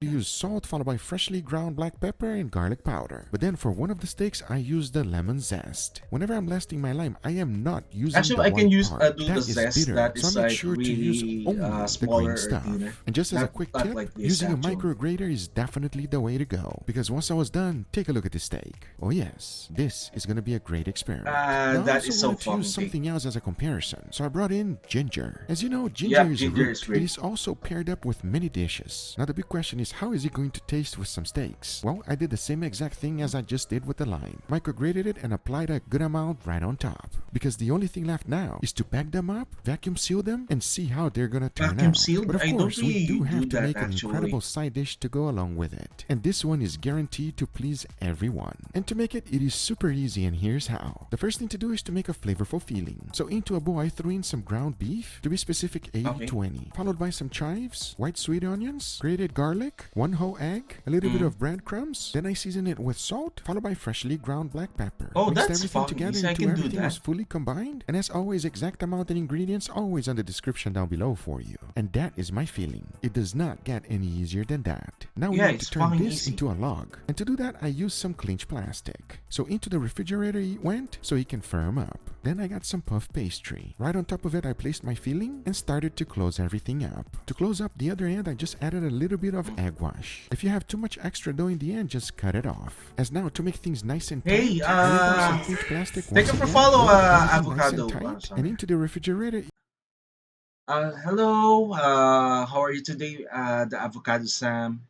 use salt followed by freshly ground black pepper and garlic powder. But then for one of the steaks, I use the lemon zest. Whenever I'm lasting my lime, I am not using Actually, the I can white use part. do the That is zest bitter, that so I is make like sure to use really only the green smaller or thinner. stuff. And just as a Not quick not tip, like this using a actually. micro grater is definitely the way to go. Because once I was done, take a look at the steak. Oh yes, this is gonna be a great experiment. Now I That also is so wanted to use fucking cake. something else as a comparison, so I brought in ginger. As you know, ginger Yep, is a ginger is root. It great. is also paired up with many dishes. Now the big question is, how is it going to taste with some steaks? Well, I did the same exact thing as I just did with the lime. Micrograded it and applied a good amount right on top. Because the only thing left now is to pack them up, vacuum seal them, and see how they're gonna turn Vacuum out. sealed? But of I don't course, we really do do have to that make an incredible actually. side dish to go along with it. And this one is guaranteed to please everyone. And to make it, it is super easy, and here's how. The first thing to do is to make a flavorful filling. So into a bowl, I threw in some ground beef, to be specific 80 Okay. 20, followed by some chives, white sweet onions, grated garlic, one whole egg, a little bit Mm. of breadcrumbs. Then I season it with salt, followed by freshly ground black pepper. Oh, Mixed that's everything fucking together easy. I until can do everything was that. fully combined. And as always, exact amount and ingredients always on the description down below for you. And that is my feeling. It does not get any easier than that. Now we Yeah, need to it's turn fucking this easy. into a log. And to do that, I used some clinch plastic. So into the refrigerator it went so it can firm up. Then I got some puff pastry. Right on top of it, I placed my filling and started to close everything up. To close up the other end, I just added a little bit of egg wash. If you have too much extra dough in the end, just cut it off. As now, to make things nice and Hey, tight, I ripped off some clinch plastic thank once you for again, follow holding everything nice and avocado. tight, and Sorry. into the refrigerator. Hello. How are you today? The avocado Sam.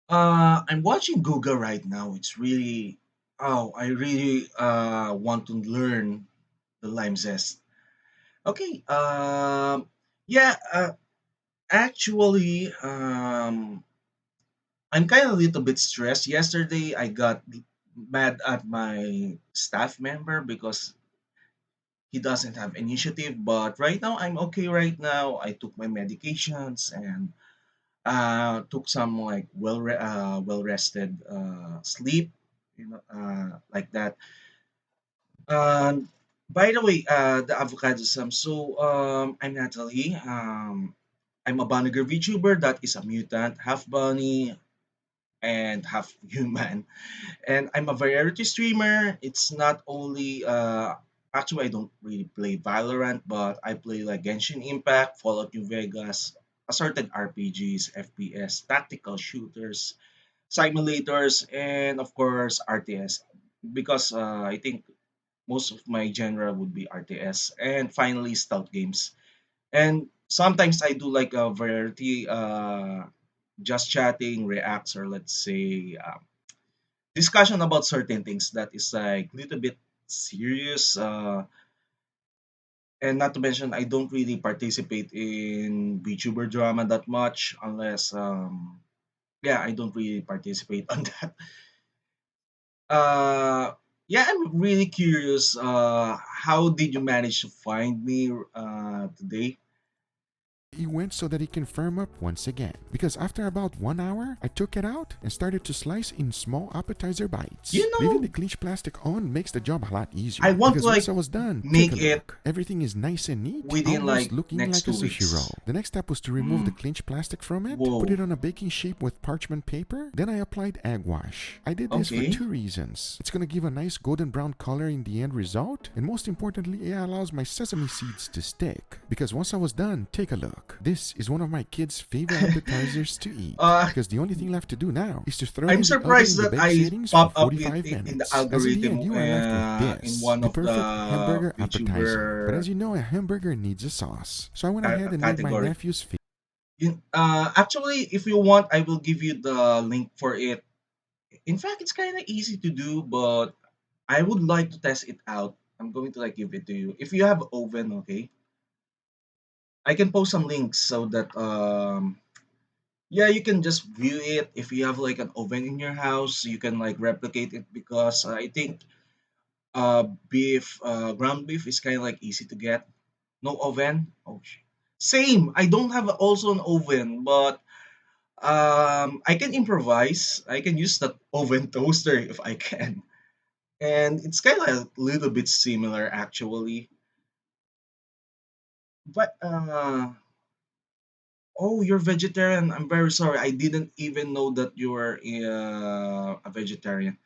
I'm watching Google right now. It's really, oh, I really want to learn the lime zest. Okay. Yeah. Actually, I'm kind of a little bit stressed. Yesterday, I got mad at my staff member because he doesn't have initiative. But right now, I'm okay. Right now, I took my medications and took some like well rested sleep, like that. Um, by the way, the avocado sam. So I'm Natalie. I'm a BunnyGirlVtuber that is a mutant, half bunny and half human. And I'm a variety streamer. It's not only actually I don't really play Valorant, but I play like Genshin Impact, Fallout New Vegas, assorted RPGs, FPS, tactical shooters, simulators, and of course RTS. Because I think most of my genre would be RTS, and finally stealth games. And sometimes I do like a variety, just chatting, reacts, or let's say discussion about certain things that is like a little bit serious. And not to mention, I don't really participate in VTuber drama that much unless, yeah, I don't really participate on that. Uh, yeah, I'm really curious. How did you manage to find me today? It went so that it can firm up once again. Because after about 1 hour, I took it out and started to slice in small appetizer bites. You Leaving the know, clinch plastic on makes the job a lot I easier. want to Because once like I was done, take a make it look. Everything is nice and neat, within almost like looking next like a two sushi weeks. roll. The next step was to remove the Mm, clinch plastic from it, put whoa. it on a baking sheet with parchment paper, then I applied egg wash. I did this for Okay. two reasons. It's gonna give a nice golden brown color in the end result, and most importantly, it allows my sesame seeds to stick. Because once I was done, take a look. This is one of my kids' favorite appetizers to eat. uh, Because the only thing left to do now is to throw it I'm in the oven surprised in the that bake I settings for pop up it 45 in the minutes. As in the algorithm end, you are left with in this, one the of perfect the hamburger appetizer. But as VTuber you know, a hamburger needs a sauce. So I went ahead and made my category. nephew's Actually, if you want, I will give you the link for it. In fact, it's kind of easy to do, but I would like to test it out. I'm going to like give it to you. If you have oven, okay, I can post some links so that yeah, you can just view it. If you have like an oven in your house, you can like replicate it because I think beef, ground beef is kind of like easy to get. No oven. Oh, same. I don't have also an oven, but I can improvise. I can use that oven toaster if I can, and it's kind of a little bit similar actually. But Oh, you're vegetarian. I'm very sorry. I didn't even know that you were a vegetarian.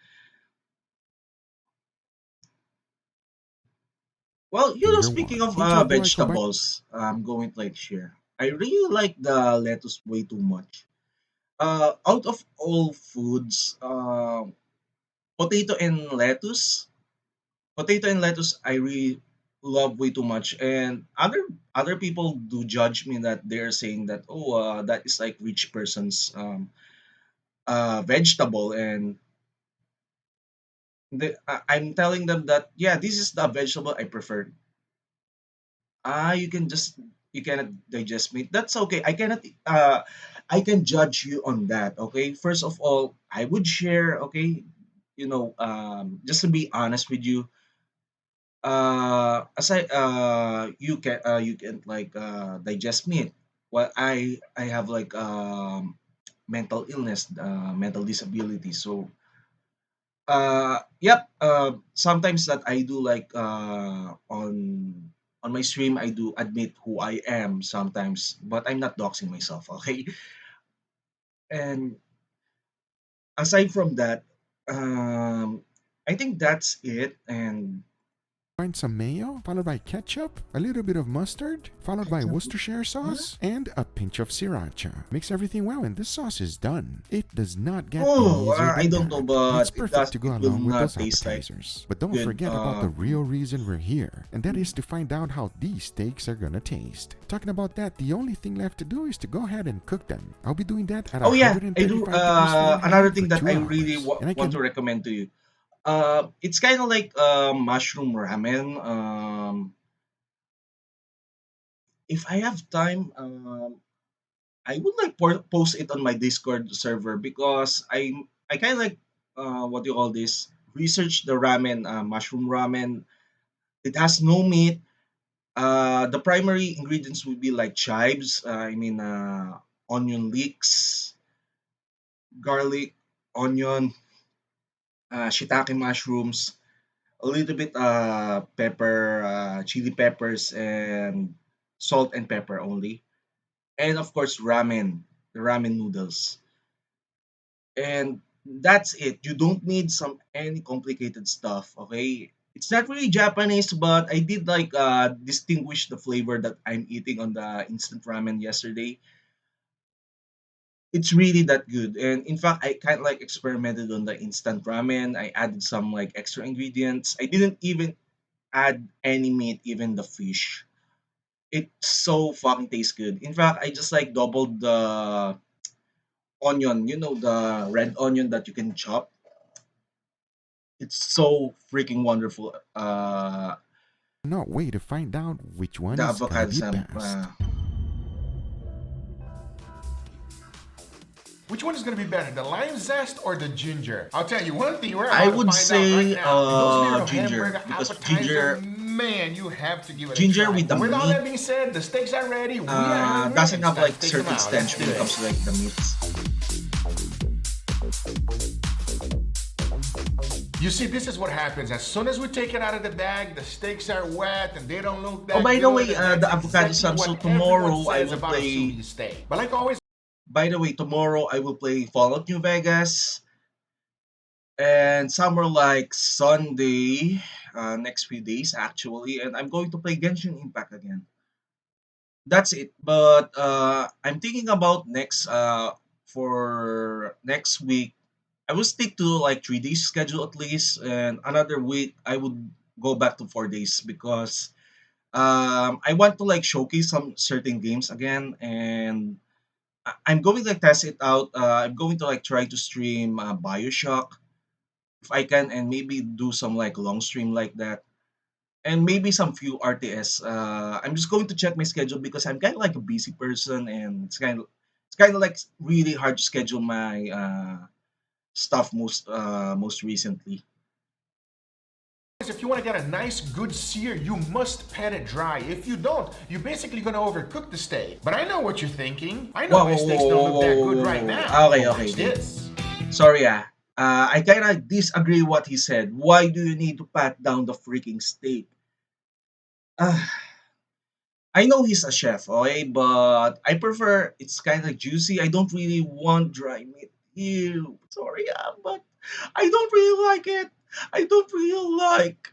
Well, Theater speaking 1. of Hey Trouble, I come back. vegetables, I'm going to like share. I really like the lettuce way too much. Out of all foods, potato and lettuce, I really love way too much. And other people do judge me that they're saying that, oh, that is like rich person's vegetable, and I'm telling them that yeah, this is the vegetable I prefer. You can just you cannot digest meat. That's okay. I can judge you on that. Okay. First of all, I would share. Okay. Just to be honest with you, aside you can like digest meat. Well, I have like mental illness, mental disability. So yep. Sometimes that I do like on my stream I do admit who I am sometimes, but I'm not doxing myself, okay? And aside from that, I think that's it. And Find some mayo, followed by ketchup, a little bit of mustard, followed by Worcestershire sauce, and a pinch of sriracha. Mix everything well and this sauce is done. It does not get any oh, easier I than don't know, that. And it's but perfect to go it will along with not those taste like appetizers. But don't good. forget about the real reason we're here, and that is to find out how these steaks are gonna taste. Talking about that, the only thing left to do is to go ahead and cook them. I'll be doing that at Oh yeah, I do. 135 degrees Another Fahrenheit for thing that I 2 really hours. And I want to can recommend to you. It's kind of like mushroom ramen. If I have time, I would like post it on my Discord server because I kind of like what do you call this? Research the ramen, mushroom ramen. It has no meat. The primary ingredients would be like chives. Onion leeks, garlic, onion, shiitake mushrooms, a little bit pepper, chili peppers, and salt and pepper only, and of course ramen, the ramen noodles. And that's it. You don't need some any complicated stuff, okay? It's not really Japanese, but I did like distinguish the flavor that I'm eating on the instant ramen yesterday. It's really that good. And in fact, I kind of like experimented on the instant ramen. I added some like extra ingredients. I didn't even add any meat, even the fish. It so fucking tastes good. In fact, I just like doubled the onion, the red onion that you can chop. It's so freaking wonderful. not wait to find out which one The is gonna avocado be sam. best. Which one is going to be better, the lime zest or the ginger? I'll tell you one thing we're I about to would find out right say now. In those little ginger hamburger because appetizer, man, you have to give it a ginger try. with the But with all meat that being said, the steaks are ready. We are hungry. doesn't It's have time to like take them certain out. Let's stench do when it comes to like this. the meats. You see, this is what happens. As soon as we take it out of the bag, the steaks are wet and they don't look Oh, that by the way, good. And the that's avocado exactly sam. So what everyone tomorrow I says will about a sous play. vide steak. But like always, By the way, tomorrow I will play Fallout New Vegas, and somewhere like Sunday, next few days actually, and I'm going to play Genshin Impact again. That's it. But I'm thinking about next for next week. I will stick to like 3 days schedule at least, and another week I would go back to 4 days because I want to like showcase some certain games again, and I'm going to test it out. I'm going to like try to stream Bioshock if I can, and maybe do some like long stream like that, and maybe some few RTS. I'm just going to check my schedule because I'm kind of like a busy person, and it's kind of like really hard to schedule my stuff most recently. if you want to get a nice good sear, you must pat it dry. If you don't, you're basically going to overcook the steak. But I know what you're thinking. I know Whoa, my whoa, whoa, steaks don't whoa, look whoa, that whoa, good whoa, right whoa. now. Okay, But okay, watch okay. this. Sorry, I kind of disagree what he said. Why do you need to pat down the freaking steak? Ah, I know he's a chef, okay, but I prefer it's kind of juicy. I don't really want dry meat. Ew, sorry, but I don't really like it. I don't really like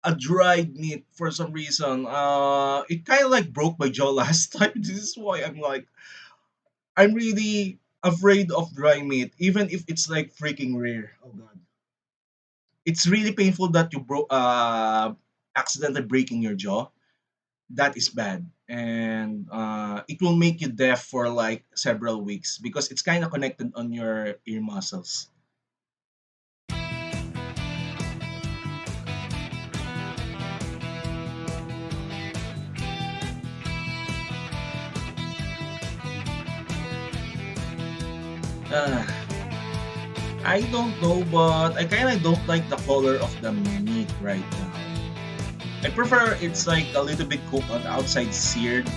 a dried meat for some reason. It kind of like broke my jaw last time. This is why I'm really afraid of dry meat, even if it's like freaking rare. Oh god, it's really painful that you broke accidentally breaking your jaw. That is bad, and it will make you deaf for like several weeks because it's kind of connected on your ear muscles. Uh, I don't know, but I kind of don't like the color of the meat right now. I prefer it's like a little bit cooked on the outside, seared.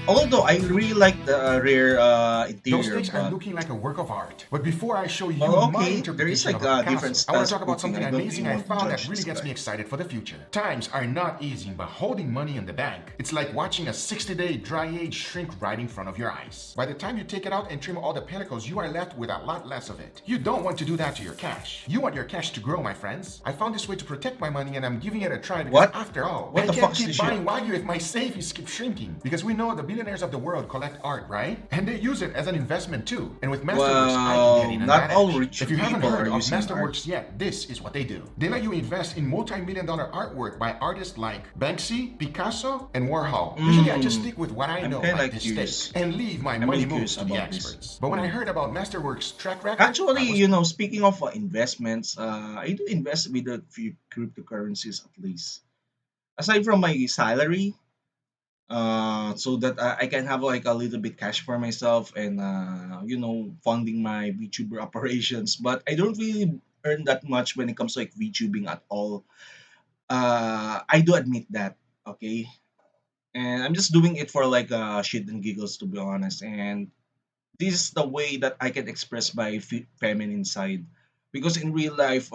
Although I really like the rare Those interior, steaks are but looking like a work of art. But before I show you well, my okay. There is interpretation like of a different Picasso, I want styles to talk of about cooking. something I don't really amazing I want to found that judge really this gets guy. me excited for the future. Times are not easy, but holding money in the bank, it's like watching a 60-day dry age shrink right in front of your eyes. By the time you take it out and trim all the pellicles, you are left with a lot less of it. You don't want to do that to your cash. You want your cash to grow, my friends. I found this way to protect my money and I'm giving it a try because What? after all, What I the can't fuck is keep this shit? buying Wagyu if my savings keep shrinking. Because we know the billionaires of the world collect art, right? And they use it as an investment too. And with Masterworks, I can get Well, in on not that all action. rich If you haven't people heard are of using art. Masterworks yet, this is what they do. They let you invest in multi-million-dollar artwork by artists like Banksy, Picasso, and Warhol. Usually I just Mm, stick with what I I'm know, kind of like like this steak, curious. and leave my I'm money really curious moves to the about this. experts. But when I Mm. heard about Masterworks' track record, Actually, I was speaking of investments, I do invest with a few cryptocurrencies at least. Aside from my salary, so that I can have like a little bit cash for myself and funding my VTuber operations. But I don't really earn that much when it comes to like VTubing at all. I do admit that, okay, and I'm just doing it for like shit and giggles to be honest. And this is the way that I can express my feminine side, because in real life,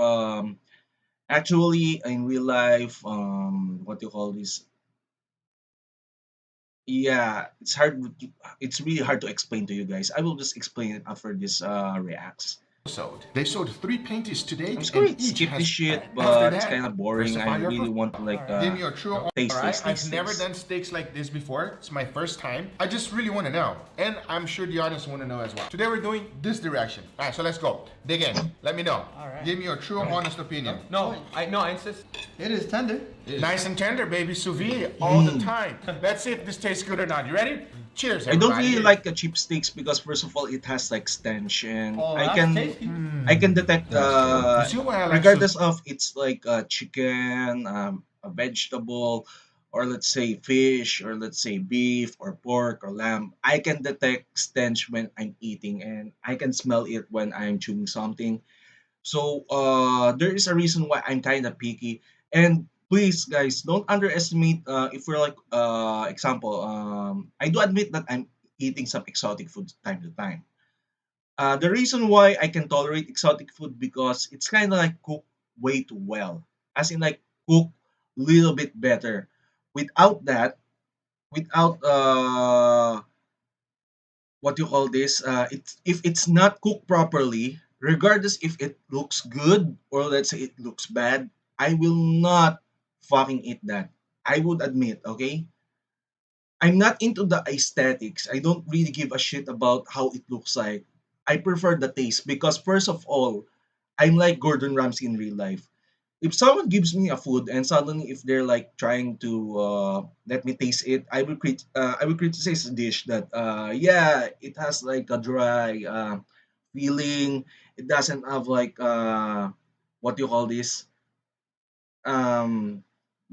actually in real life, what do you call this? Yeah, it's really hard to explain to you guys. I will just explain it after this reacts. sold. They sold 3 paintings to I'm date, just going and to each skip this has. shit, After but it's kind that, of boring. I versify your really profile. want to like Give me your true. taste, Alright, taste, I've taste, never taste. done steaks like this before. It's my first time. I just really want to know. And I'm sure the audience want to know as well. Today we're doing this direction. Alright, so let's go. Dig in. Let me know. Alright. Give me your true, honest opinion. No, I insist. It is tender. Nice and tender, baby. Sous vide all the Mm. time. Let's see if this tastes good or not. You ready? Cheers, I don't everybody. really like cheap steaks because first of all, it has like stench, and Oh, I that's can tasty. I can detect You see why I like regardless of it's like chicken, a vegetable, or let's say fish, or let's say beef or pork or lamb. I can detect stench when I'm eating, and I can smell it when I'm chewing something. So there is a reason why I'm kind of picky. And please, guys, don't underestimate. If we're like example, I do admit that I'm eating some exotic food time to time. The reason why I can tolerate exotic food because it's kind of like cooked way too well, as in like cook little bit better. Without that, without what you call this, it's if it's not cooked properly, regardless if it looks good or let's say it looks bad, I will not fucking eat that. I would admit, okay. I'm not into the aesthetics. I don't really give a shit about how it looks like. I prefer the taste because first of all, I'm like Gordon Ramsay in real life. If someone gives me a food and suddenly if they're like trying to let me taste it, I will criticize the dish that yeah, it has like a dry feeling. It doesn't have like what do you call this? Um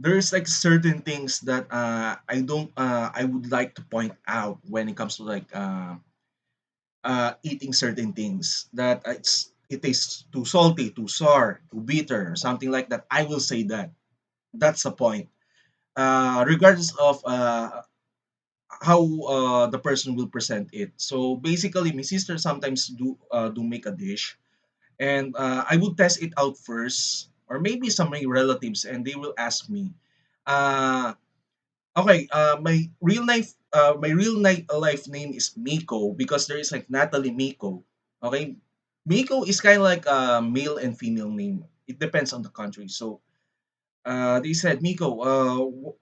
there's like certain things that I would like to point out when it comes to like eating certain things that it tastes too salty, too sour, too bitter, or something like that. I will say that. That's the point. Regardless of how the person will present it. So basically, my sister sometimes do make a dish, and I would test it out first, or maybe some of my relatives, and they will ask me, uh, Okay, my life name is Miko because there is like Natalie Miko. Okay, Miko is kind of like a male and female name. It depends on the country. So they said, Miko,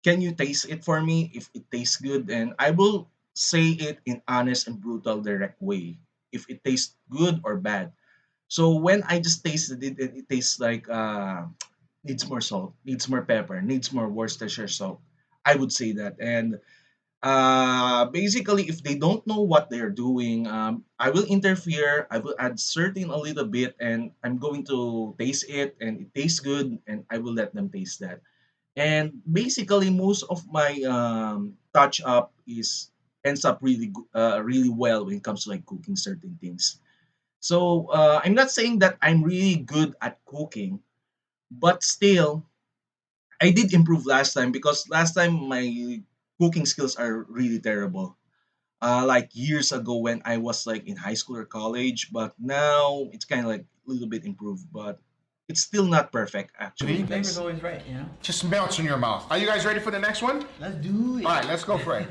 can you taste it for me if it tastes good? And I will say it in honest and brutal, direct way. If it tastes good or bad. So when I just tasted it, it tastes like needs more salt, needs more pepper, needs more Worcestershire salt. I would say that. And basically, if they don't know what they're doing, I will interfere. I will add certain a little bit, and I'm going to taste it, and it tastes good, and I will let them taste that. And basically, most of my touch up is ends up really well when it comes to like cooking certain things. So I'm not saying that I'm really good at cooking, but still, I did improve last time because last time my cooking skills are really terrible. Like years ago when I was like in high school or college, but now it's kind of like a little bit improved, but it's still not perfect actually, Really? Flavor's guys. always right, you know? Just melts in your mouth. Are you guys ready for the next one? Let's do it. All right, let's go for it.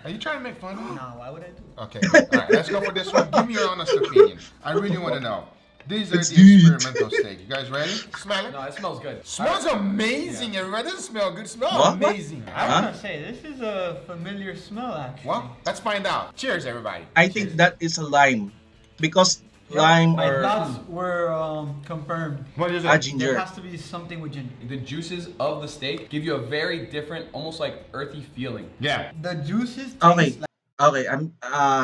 Are you trying to make fun of me? Nah, why would I do it? Okay, good. All right, let's go for this one. Give me your honest opinion. I really want to know. These are Let's the do it. experimental steak. You guys ready? Smell it. No, it smells good. Smells amazing, everybody. Doesn't smell good. Smells What? amazing. I Huh? want to say, this is a familiar smell, actually. Well, let's find out. Cheers, everybody. I think that is a lime because Yep, lime my or thoughts were confirmed. What is a it? ginger. There has to be something with ginger. The juices of the steak give you a very different, almost like earthy feeling. Yeah. The juices taste Okay. like Okay, I'm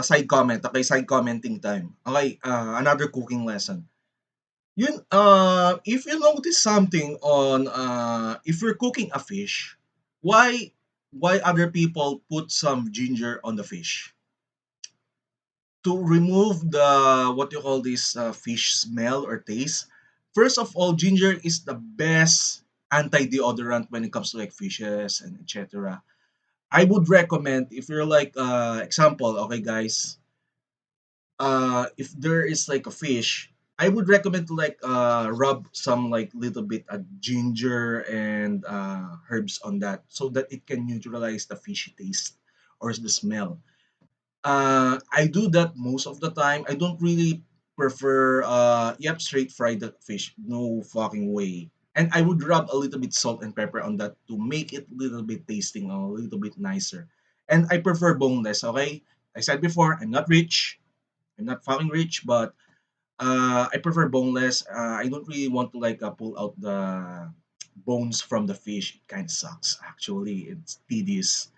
side comment. Okay, side commenting time. Okay, another cooking lesson. If you notice something on if you're cooking a fish, why other people put some ginger on the fish to remove the what you call this fish smell or taste. First of all, ginger is the best anti-deodorant when it comes to like fishes and etc. I would recommend if you're like example, okay guys, if there is like a fish, I would recommend to like rub some like little bit of ginger and herbs on that so that it can neutralize the fishy taste or the smell. I do that most of the time. I don't really prefer straight fried the fish. No fucking way. And I would rub a little bit salt and pepper on that to make it a little bit tasting a little bit nicer. And I prefer boneless, okay? I said before, I'm not rich. I'm not fucking rich, but I prefer boneless. I don't really want to like pull out the bones from the fish. It kind of sucks, actually. It's tedious.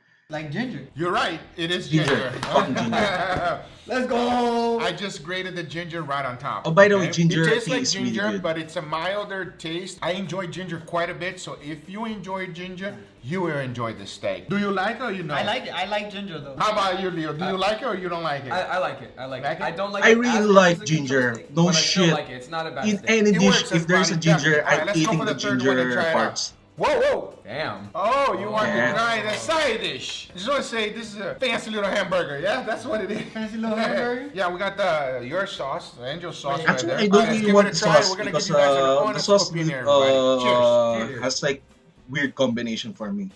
ginger. You're right. It is Ginger. ginger. Fucking ginger. Let's go! I just grated the ginger right on top. Oh, by the way, okay? ginger It tastes tea like is really ginger, good. but it's a milder taste. I enjoy ginger quite a bit, so if you enjoy ginger, you will enjoy this steak. Do you like it or you know? I like it. I like ginger, though. How about you, Leo? Do you like it or you don't like it? I like it. I like Like it. it? I don't like I it really as much like as a ginger. control steak, No but I still shit. like it. It's not a bad In steak. any It dish, works, if there's a everybody, ginger, definitely. All right, I'm let's go eating for the the third one and ginger try it out. parts. Whoa, whoa. Damn. Oh, you want Yeah. to try the side dish. I just want to say this is a fancy little hamburger, yeah? That's what it is. Fancy little hamburger? Yeah, we got the your sauce, the angel sauce right Actually, there. I All don't right, let's really give want it the a try. sauce We're going to because give you guys an the honest sauce opinion, everybody. Cheers. Cheers. has like weird combination for me.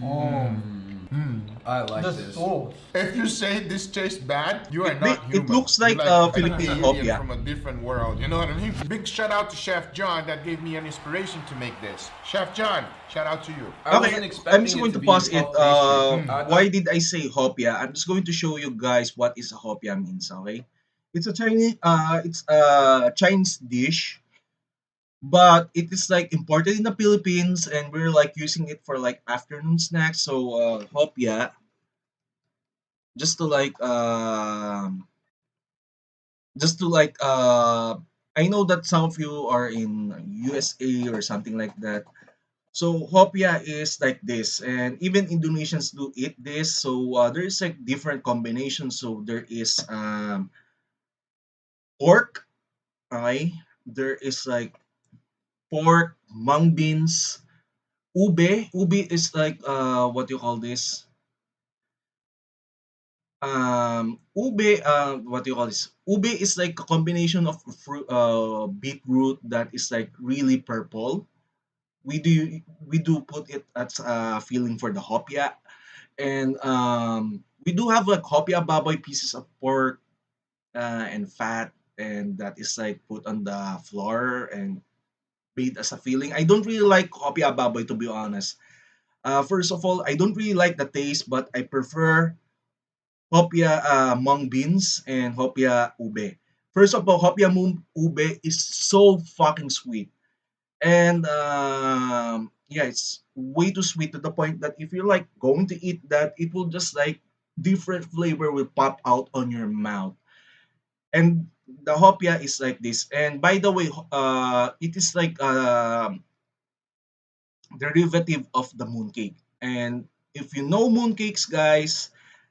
Oh, I like the this. sauce. If you say this tastes bad, you are It- not it human. looks You're like, a Filipino alien hopia. from a different world. You know what I mean? Big shout out to Chef John that gave me an inspiration to make this. Chef John, shout out to you. I wasn't Okay, expecting I'm just it going to to be pause it. puff pastry. Why did I say hopia? I'm just going to show you guys what is a hopia means. Okay, it's a Chinese dish, but it is like imported in the Philippines, and we're like using it for like afternoon snacks. So hopia, just to like just to like I know that some of you are in USA or something like that. So hopia is like this, and even Indonesians do eat this. So there is like different combinations. So there is pork, okay? There is like pork, mung beans, ube. Ube is like what you call this? Ube. What do you call this? Ube is like a combination of fruit, beetroot that is like really purple. we do put it as a feeling for the hopya, and we do have like hopya baboy pieces of pork and fat, and that is like put on the floor and made as a filling. I don't really like hopya baboy, to be honest. First of all, I don't really like the taste, but I prefer hopya mung beans and hopya ube. First of all, hopya mung ube is so fucking sweet. And yeah, it's way too sweet to the point that if you're like going to eat that, it will just like different flavor will pop out on your mouth. And the hopya is like this. And by the way, it is like derivative of the mooncake. And if you know mooncakes, guys,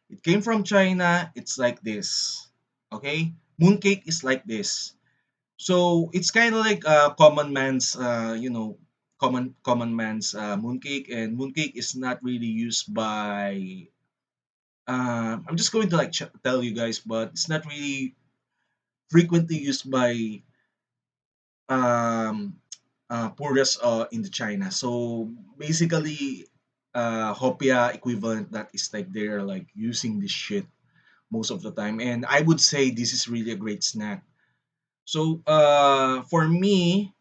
it came from China. It's like this. Okay, mooncake is like this. So it's kind of like common man's, common man's mooncake, and mooncake is not really used by. I'm just going to like tell you guys, but it's not really frequently used by um, poorest in the China. So basically, hopia equivalent that is like they're like using this shit most of the time, and I would say this is really a great snack. So for me,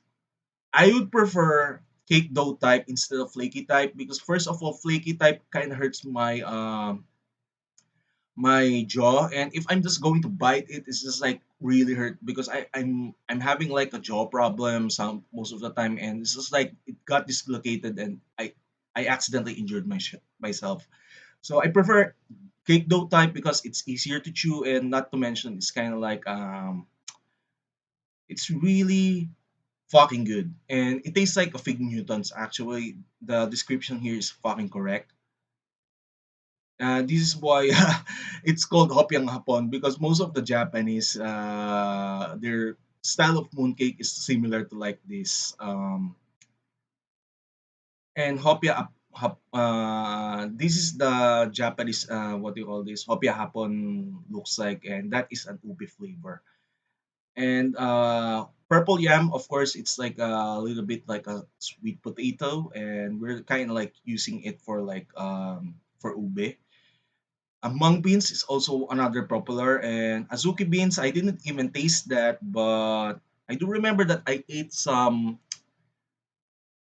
I would prefer cake dough type instead of flaky type because first of all, flaky type kind of hurts my jaw, and if I'm just going to bite it, it's just like really hurt because I'm having like a jaw problem some most of the time, and it's just like it got dislocated, and I accidentally injured myself. So I prefer cake dough type because it's easier to chew, and not to mention it's kind of like it's really fucking good, and it tastes like a fig Newtons. Actually, the description here is fucking correct. This is why it's called Hopyang Hapon because most of the Japanese, their style of mooncake is similar to like this. And this is the Japanese, what do you call this? Hopya Hapon looks like, and that is an ube flavor. And purple yam, of course, it's like a little bit like a sweet potato, and we're kind of like using it for like for ube. Mung beans is also another popular, and azuki beans. I didn't even taste that, but I do remember that I ate some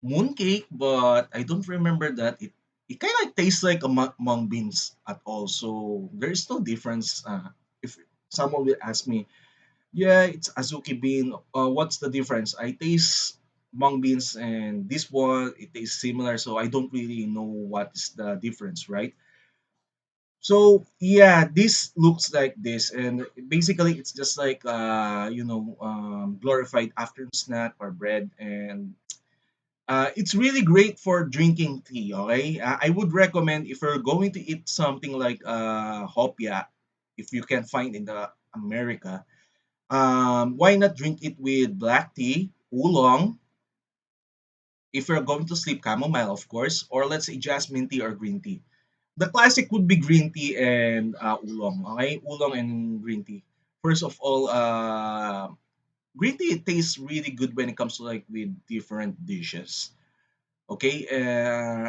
mooncake, but I don't remember that it kind of tastes like a mung beans at all. So there is no difference. If someone will ask me, yeah, it's azuki bean. What's the difference? I taste mung beans, and this one it tastes similar. So I don't really know what is the difference, right? So yeah, this looks like this, and basically it's just like glorified afternoon snack or bread, and it's really great for drinking tea. Okay, I would recommend if you're going to eat something like hopia, if you can find in the America, why not drink it with black tea, oolong. If you're going to sleep, chamomile, of course, or let's say jasmine tea or green tea. The classic would be green tea and oolong. Okay, oolong and green tea. First of all, green tea tastes really good when it comes to like with different dishes. Okay,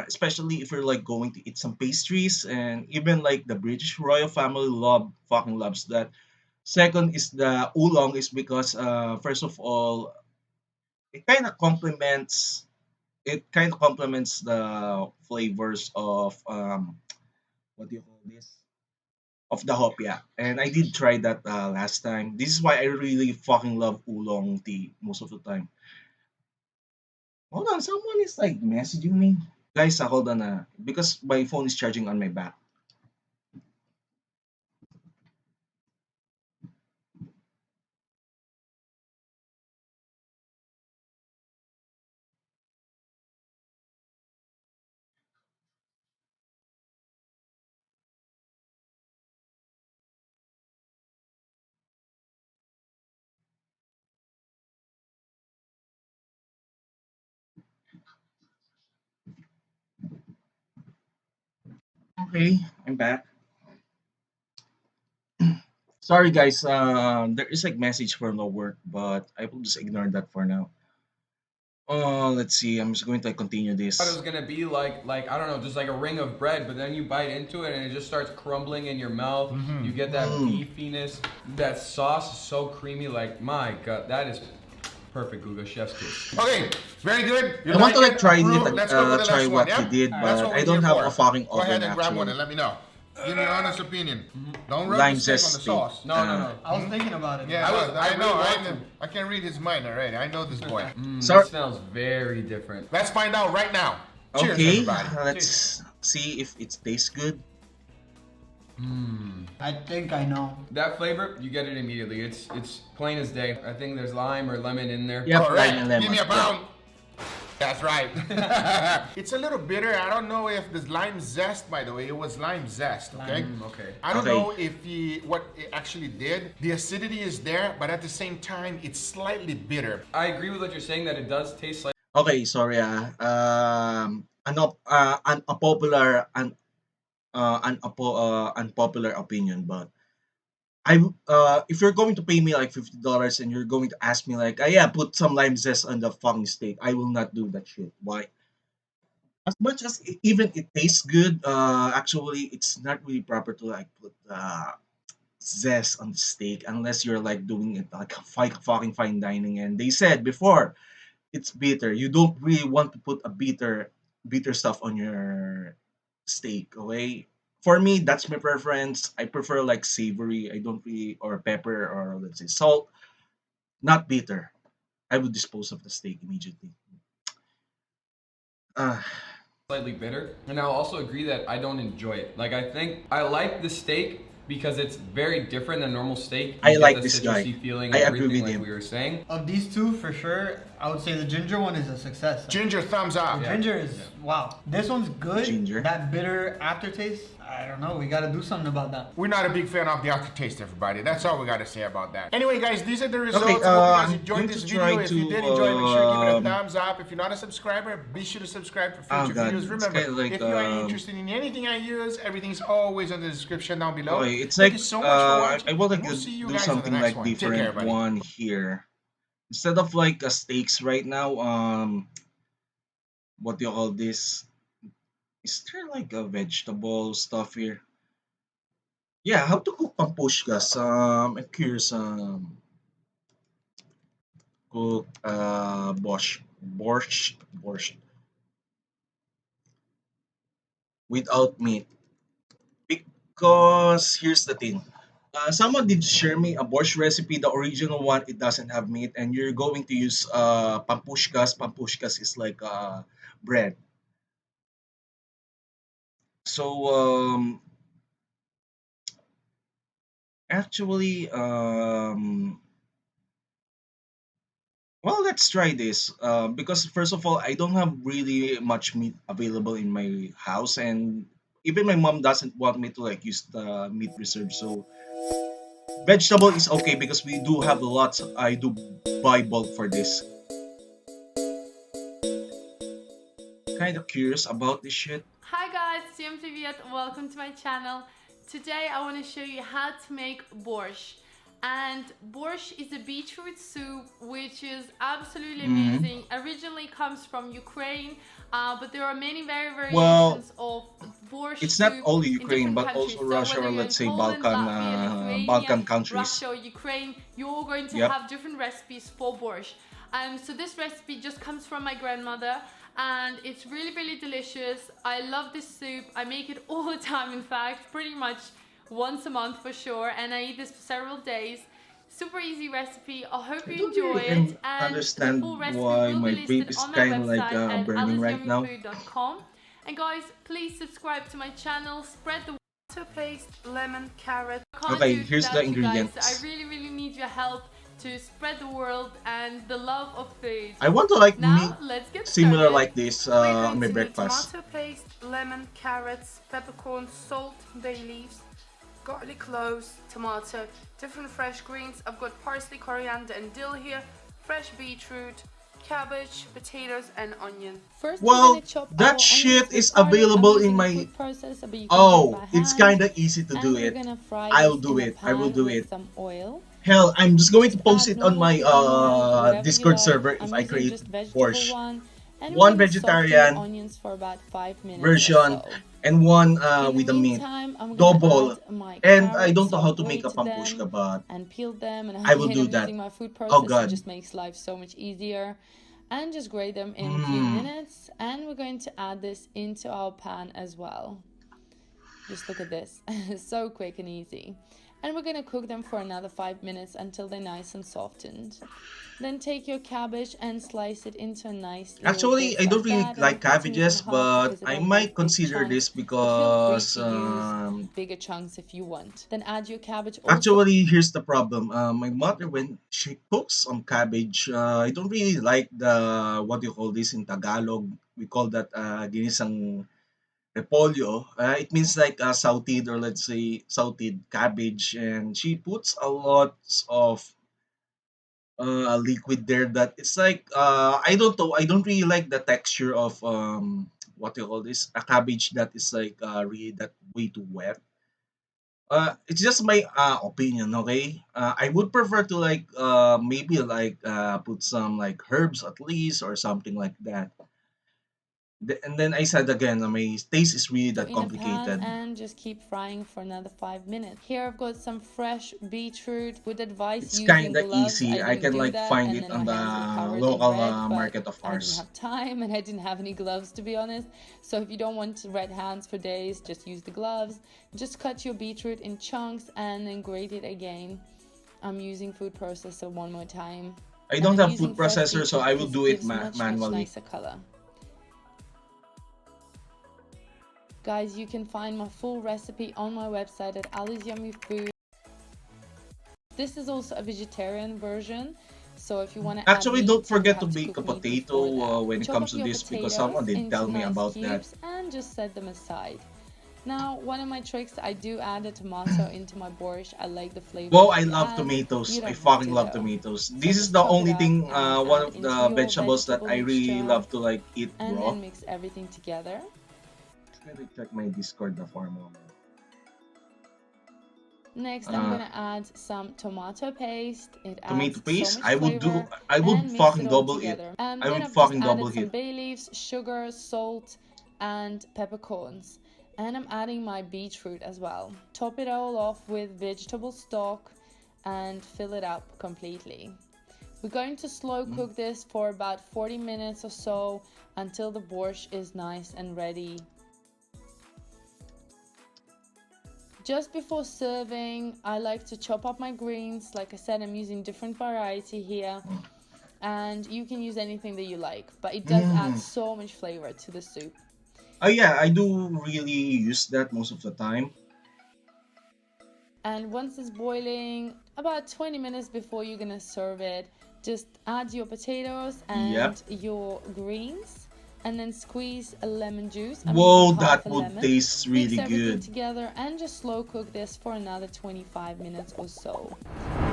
especially if you're like going to eat some pastries, and even like the British royal family fucking loves that. Second is the oolong is because first of all it kind of complements the flavors of what do you call this, of the hopia, and I did try that last time. This is why I really fucking love oolong tea most of the time. Hold on, someone is like messaging me, guys. Hold on, because my phone is charging on my back. Okay, I'm back. Sorry, guys. There is like message from the work, but I will just ignore that for now. Let's see. I'm just going to continue Thought it this. was gonna be like I don't know, just like a ring of bread, but then you bite into it and it just starts crumbling in your mouth. You get that Mm. beefiness. That sauce is so creamy. Like my God, that is perfect, Google Chef's kiss. Okay, very good. You I want to like like it? try Approve. Let's go with the try next one, what he yeah? did, That's but what I we're don't here have for. a fucking Go ahead oven and grab one actually. and let me know. Give me your honest opinion. Don't rub the Lime steak on zest the steak. sauce. No, no, no. I was thinking about it. Yeah, I I know. really I want know. to. I can read his mind already. I know this boy. Sorry. This smells very different. Let's find out right now. Cheers, Okay, everybody. let's see if it tastes good. I think I know. That flavor, you get it immediately. It's plain as day. I think there's lime or lemon in there. Yep, All right, lime and lemon. give me a Yeah. pound. That's right. It's a little bitter. I don't know if the lime zest, by the way, it was lime zest, okay? Okay. I don't Okay. know if what it actually did. The acidity is there, but at the same time, it's slightly bitter. I agree with what you're saying that it does taste like. Okay, sorry. Unpopular opinion, but if you're going to pay me like $50 and you're going to ask me like, yeah, put some lime zest on the fucking steak, I will not do that shit. Why? As much as even it tastes good, actually, it's not really proper to like put zest on the steak unless you're like doing it like fucking fine dining. And they said before it's bitter. You don't really want to put a bitter stuff on your steak, okay? For me, that's my preference. I prefer like savory. I don't really or pepper or let's say salt, not bitter. I would dispose of the steak immediately. Uh, Slightly bitter. And I'll also agree that I don't enjoy it. Like I think I like the steak because it's very different than normal steak. You I get like the this citrusy guy. feeling, I agree everything with like him. we were saying. Of these two, for sure, I would say the ginger one is a success. Ginger, thumbs up. Yeah. Ginger is wow. This one's good. Ginger. That bitter aftertaste. I don't know. We gotta do something about that. We're not a big fan of the aftertaste, everybody. That's all we got to say about that. Anyway, guys, these are the results. Okay, I hope you guys I'm enjoyed going this to video. try If you to, did enjoy, make sure you give it a um, thumbs up. If you're not a subscriber, be sure to subscribe for Oh, future God, videos. it's Remember, kinda like, if you are interested in anything I use, everything's always in the description down below. okay, it's Thank like you so much for watching. I want and to we'll see you do guys on the something next like one. Take care, different everybody. one here. Instead of like a steaks right now, what do you call this? Is there like a vegetable stuff here? Yeah, how to cook pampushkas? I'm curious. Cook borscht without meat. Because here's the thing. Someone did share me a borscht recipe, the original one. It doesn't have meat, and you're going to use pampushkas. Pampushkas is like bread. So actually, well, let's try this. Because first of all, I don't have really much meat available in my house, and even my mom doesn't want me to like use the meat reserve. So vegetable is okay because we do have lots. I do buy bulk for this. Kind of curious about this shit. Hi guys, всем привет! Welcome to my channel. Today I want to show you how to make borscht. And borscht is a beetroot soup which is absolutely amazing. Originally comes from Ukraine, but there are many variations of borscht It's not soup only in Ukraine, different but countries. also So Russia whether or you're let's in say Poland, Latvia, Lithuania, Balkan countries. Russia or Ukraine, you're going to Yep. have different recipes for borscht. So this recipe just comes from my grandmother and it's really delicious. I love this soup. I make it all the time, in fact, pretty much once a month for sure, and I eat this for several days. Super easy recipe. I hope you enjoy really it, and the understand full recipe why will my be vape listed is on my kind of like website at burning right now. aliceyoungfood.com. And guys, please subscribe to my channel. Spread the tomato paste, lemon, carrot. Can't Okay, do it here's the without you guys, ingredients. so I really need your help to spread the world and the love of food. I want to like Now meat let's get similar started. like this We're on going my to need breakfast. tomato paste, lemon, carrots, peppercorns, salt, bay leaves, garlic cloves, tomato, different fresh greens. I've got parsley, coriander and dill here, fresh beetroot, cabbage, potatoes and onion. First, Well, that shit is available in my. Oh, it's kind of easy to do it. I'll do it. I will do it. Some oil. Hell, I'm just going to Just post add it on normal my cooking oil, whatever you Discord like. server if I'm I using create just vegetable borscht. one. And we're One gonna soften the vegetarian onions for about 5 minutes or version so. and one In the with the meat. meantime, I'm gonna Double. add my And I carrots. don't know So how I've to make a grated pampushka, them but and peeled them. And I will again, do I'm that. using my food Oh processor. It god. just makes life so much easier. And just grate them in a few Mmm. minutes. And we're going to add this into our pan as well. Just look at this. So quick and easy. And we're going to cook them for another 5 minutes until they're nice and softened. Then take your cabbage and slice it into nice little Actually, bits I don't like really that. And I'm like cutting it in cabbages, half but because I I don't like might big consider chunks. this But feel free because to use bigger chunks if you want. Then add your cabbage also. actually here's the problem. My mother when she cooks on cabbage, I don't really like the what do you call this in Tagalog? We call that ginisang repolyo. It means like sauteed or let's say sauteed cabbage, and she puts a lot of liquid there that it's like I don't know. I don't really like the texture of what do you call this a cabbage that is like really that way too wet. It's just my opinion, okay? I would prefer to like maybe like put some like herbs at least or something like that. And then I said again, my taste is really that In a pan complicated. and just keep frying for another 5 minutes. Here I've got some fresh beetroot. Would advise It's using kind of gloves. easy. I I didn't can do like that, find and it then on my the hands were covered in local red, but market of I didn't ours. have time and I didn't have any gloves, to be honest. So if you don't want red hands for days, just use the gloves. Just cut your beetroot in chunks and then grate it again. I'm using food processor one more time. I And don't I'm have using food fresh processor, so beetroot I will because it do it gives much manually. nicer color. Guys, you can find my full recipe on my website at Ali's Yummy Food. This is also a vegetarian version, so if you want to add Actually, don't meat, you will forget to have to bake a cook meat before potato that. when it Chop comes up to your this because someone potatoes did into tell me nice about that. cubes and just set them aside. Now, one of my tricks, I do add a tomato into my borscht. I like the flavor Wow, that I it love adds. tomatoes. You I don't have fucking to love though. tomatoes. So This is just the chop it only up thing, and one add of into the your vegetables that vegetable I really mixture love to like eat and raw. then mix everything together. Let me check my Discord for a moment. Next, I'm Uh, gonna add some tomato paste. It Tomato adds so paste. much flavor I would and mix it fucking all double it. together. I Then would I've just fucking double added some it. bay leaves, sugar, salt, and peppercorns. And I'm adding my beetroot as well. Top it all off with vegetable stock and fill it up completely. We're going to slow cook this for about 40 minutes or so until the borscht is nice and ready. Just before serving, I like to chop up my greens. Like I said, I'm using different variety here, and you can use anything that you like, but it does add Mm. so much flavor to the soup. Oh yeah, I do really use that most of the time. And once it's boiling, about 20 minutes before you're gonna serve it, just add your potatoes Yep. and your greens and then squeeze a lemon juice. I'm using Whoa, half that a would lemon. taste Mix really everything good. together and just slow cook this for another 25 minutes or so.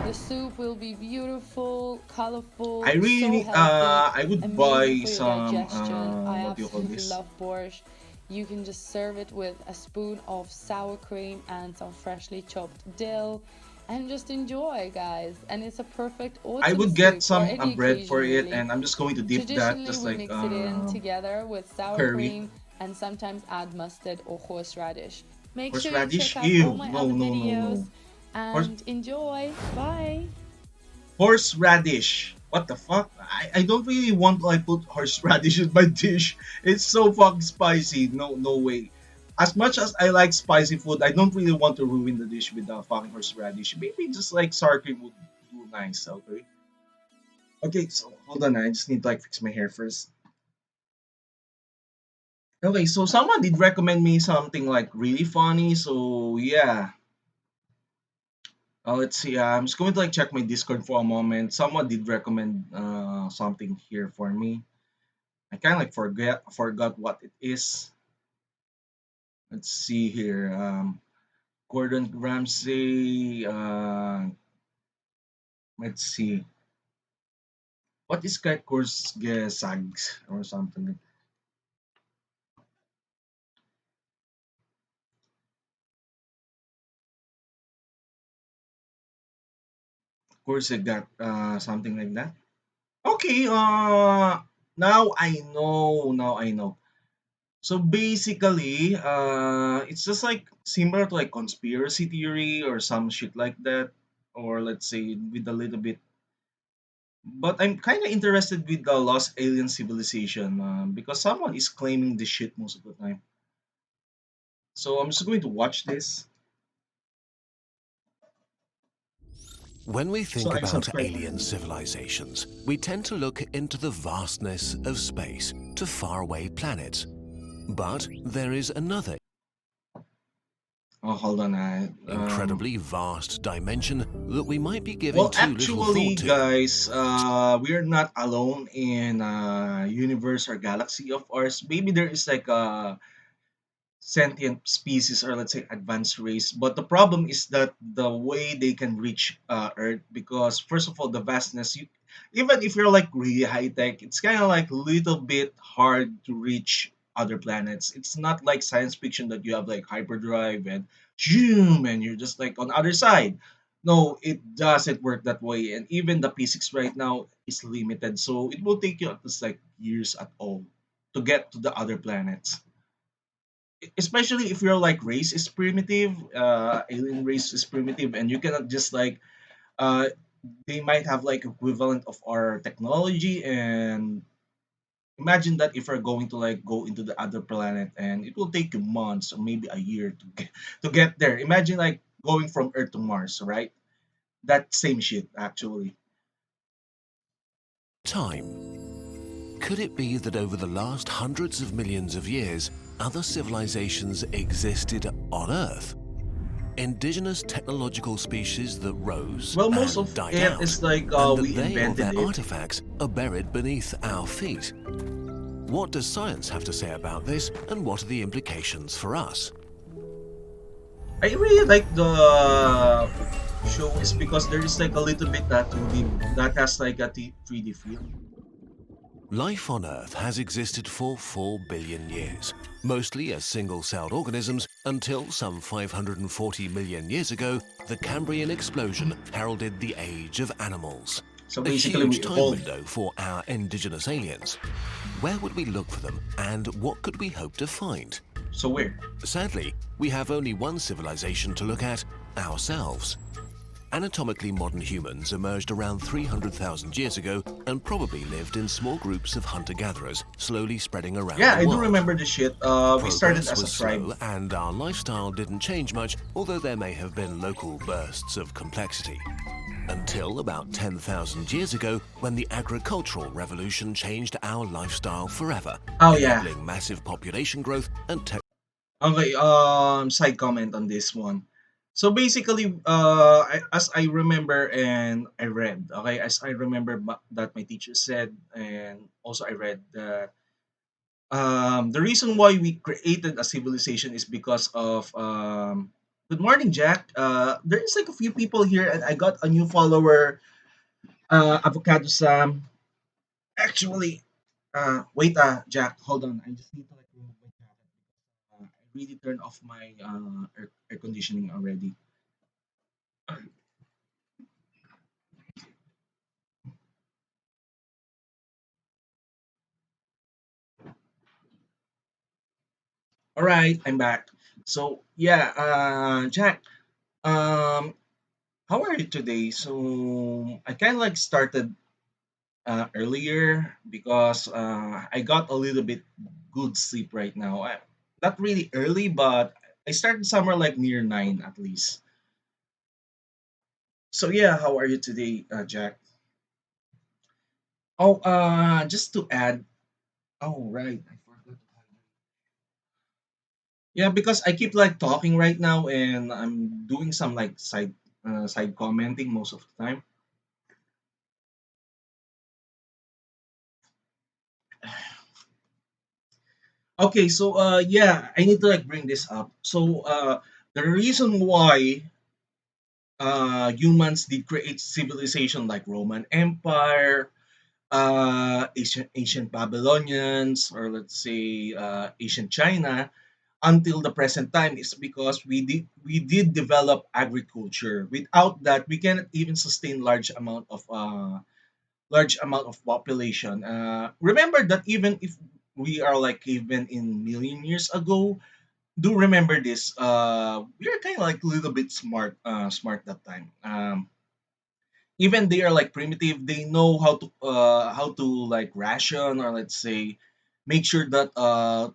The soup will be beautiful, I colorful, so really healthy, I would amazing buy for your some digestion. I what do you call absolutely this? love borscht. You can just serve it with a spoon of sour cream and some freshly chopped dill and just enjoy, guys. And it's a perfect I autumn would get soup for some any bread for occasion, it, really. and I'm just going to dip that Traditionally, just we like mix it in together with sour curry. cream and sometimes add mustard or horseradish. Make sure you check Horseradish? out all Ew! my No, other no, no, videos no. Horse and enjoy. Bye. horseradish. What the fuck? I don't really want to like put horseradish in my dish. It's so fucking spicy. No, no way. As much as I like spicy food, I don't really want to ruin the dish with the fucking horseradish. Maybe just like sour cream would do nice. Okay. Okay. So hold on. I just need to like fix my hair first. Okay. So someone did recommend me something like really funny. So yeah. Let's see. I'm just going to like check my Discord for a moment. Someone did recommend something here for me. I kind of like forgot what it is. Let's see here. Gordon Ramsay. Let's see. What is that course sags or something? course, I got something like that. Okay, now I know. Now I know. So basically, it's just like similar to like conspiracy theory or some shit like that, or let's say with a little bit. But I'm kind of interested with the lost alien civilization because someone is claiming this shit most of the time. So I'm just going to watch this. When we So think I'm about subscribed for alien this. civilizations, we tend to look into the vastness of space to faraway planets. But there is another Oh, hold on. incredibly vast dimension that we might be giving Well, too little actually, thought to. guys, we are not alone in universe or galaxy of ours. Maybe there is like a sentient species or let's say advanced race, but the problem is that the way they can reach Earth, because first of all, the vastness. Even if you're like really high tech, it's kind of like a little bit hard to reach other planets. It's not like science fiction that you have like hyperdrive and zoom and you're just like on the other side. No, it doesn't work that way, and even the physics right now is limited, so it will take you at least like years at all to get to the other planets, especially if your like race is primitive, alien race is primitive, and you cannot just like uh they might have like equivalent of our technology. And imagine that if we're going to like go into the other planet and it will take you months or maybe a year to get there. Imagine like going from Earth to Mars, right? That same shit actually. Time. Could it be that over the last hundreds of millions of years, other civilizations existed on Earth? Indigenous technological species that rose Well, most and of died it out, is like and that we they or invented their it. artifacts are buried beneath our feet. What does science have to say about this, and what are the implications for us? I really like the show is because there is like a little bit that 2D that has like a 3D feel. Life on Earth has existed for 4 billion years, mostly as single-celled organisms until some 540 million years ago, the Cambrian explosion heralded the age of animals. So A basically, huge we time evolved. window for our indigenous aliens. Where would we look for them, and what could we hope to find? So where? Sadly, we have only one civilization to look at: ourselves. Anatomically modern humans emerged around 300,000 years ago and probably lived in small groups of hunter-gatherers, slowly spreading around Yeah, the I do world. remember this shit. We started Progress as a was tribe. slow and our lifestyle didn't change much, although there may have been local bursts of complexity. Until about 10,000 years ago, when the agricultural revolution changed our lifestyle forever, Oh yeah. enabling massive population growth and Okay. Side comment on this one. So basically, as I remember and I read, okay, as I remember that my teacher said, and also I read that the reason why we created a civilization is because of good morning, Jack. There is like a few people here, and I got a new follower, Avocado Sam. Actually, wait, Jack, hold on. I just need to like remove my jacket. I really turned off my air conditioning already. All right, I'm back. So yeah, Jack, um, how are you today? So I kind of like started earlier because I got a little bit good sleep right now. Not really early, but I started somewhere like near 9 at least. So yeah, how are you today, Jack? Oh, just to add. Oh, right. I forgot to hydrate. Yeah, because I keep like talking right now, and I'm doing some like side commenting most of the time. Okay, so yeah, I need to like bring this up. So the reason why humans did create civilization like Roman Empire, ancient Babylonians, or let's say ancient China. until the present time is because we did develop agriculture. Without that, we cannot even sustain large amount of population. Remember that even if we are like cavemen in million years ago, do remember this. We are kind of like a little bit smart that time. Even they are like primitive, they know how to like ration, or let's say make sure that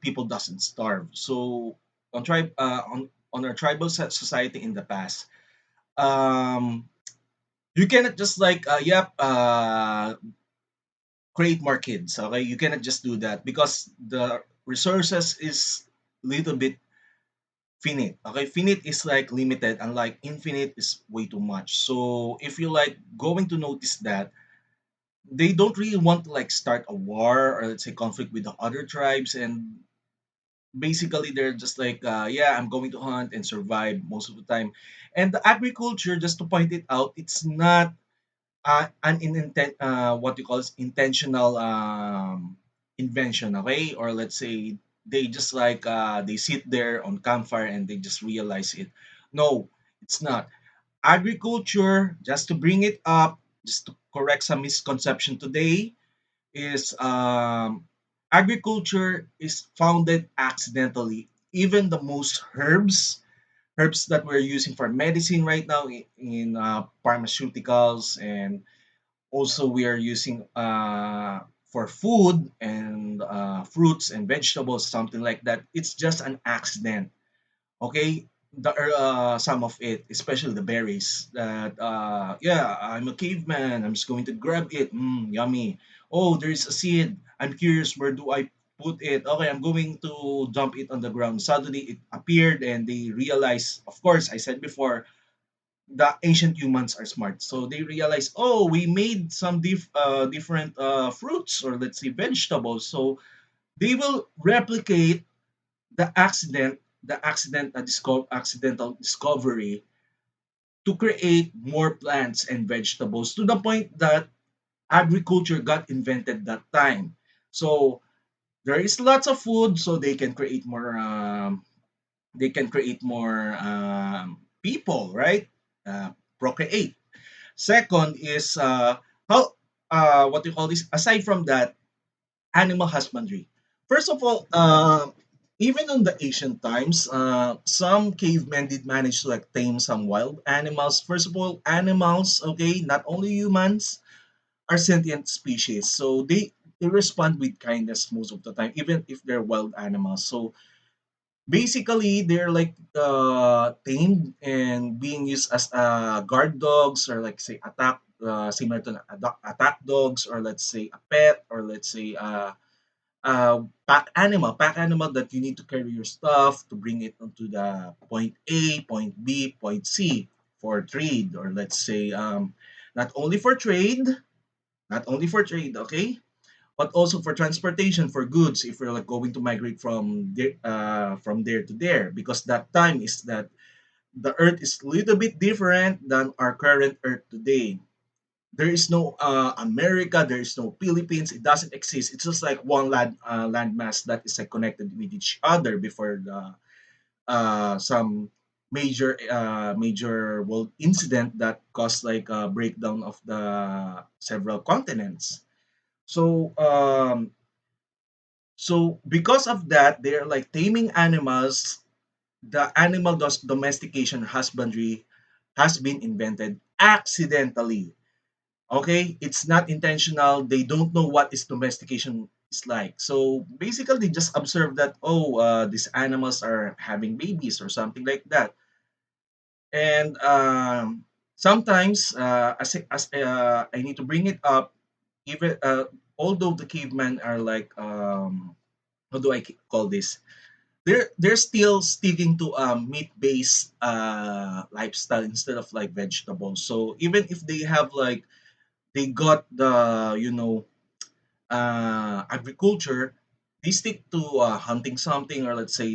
people doesn't starve. So on our tribal society in the past, um you cannot just like create more kids. Okay, you cannot just do that because the resources is little bit finite. Okay, finite is like limited, and like infinite is way too much. So if you like going to notice that, they don't really want to like start a war, or let's say conflict with the other tribes, and basically they're just like yeah, I'm going to hunt and survive most of the time. And the agriculture, just to point it out, it's not what you call is intentional invention. Okay, or let's say they just like they sit there on campfire and they just realize it. No, it's not. Agriculture, just to bring it up, just to correct some misconception today, is agriculture is founded accidentally. Even the most herbs that we're using for medicine right now in pharmaceuticals, and also we are using for food and fruits and vegetables, something like that, it's just an accident. Okay, some of it, especially the berries, that yeah, I'm a caveman, I'm just going to grab it, yummy. Oh, there's a seed, I'm curious, where do I put it? Okay, I'm going to dump it on the ground. Suddenly it appeared, and they realize, of course, I said before, the ancient humans are smart, so they realize, oh, we made some different fruits, or let's say vegetables, so they will replicate accidental discovery to create more plants and vegetables, to the point that agriculture got invented that time. So there is lots of food, so they can create more people, right? Procreate. Second is how what do you call this? Aside from that, animal husbandry. First of all, even in the ancient times, some cavemen did manage to like tame some wild animals. First of all, animals, okay, not only humans, are sentient species, so they respond with kindness most of the time, even if they're wild animals. So basically, they're like tamed and being used as guard dogs, or like say attack, similar to attack dogs, or let's say a pet, or let's say pack animal that you need to carry your stuff to bring it onto the point A, point B, point C for trade, or let's say not only for trade, okay, but also for transportation for goods, if we're like going to migrate from there to there, because that time is that the earth is a little bit different than our current earth today. There is no America, there is no Philippines. It doesn't exist. It's just like one landmass that is like connected with each other before the some major world incident that caused like a breakdown of the several continents. So because of that, they're like taming animals. The domestication husbandry has been invented accidentally. Okay, it's not intentional. They don't know what is domestication is like. So basically, they just observe that, oh, these animals are having babies or something like that. And sometimes, I need to bring it up, even although the cavemen are like, how do I call this? They're still sticking to meat based lifestyle instead of like vegetables. So even if they have like they got the agriculture, they stick to hunting something, or let's say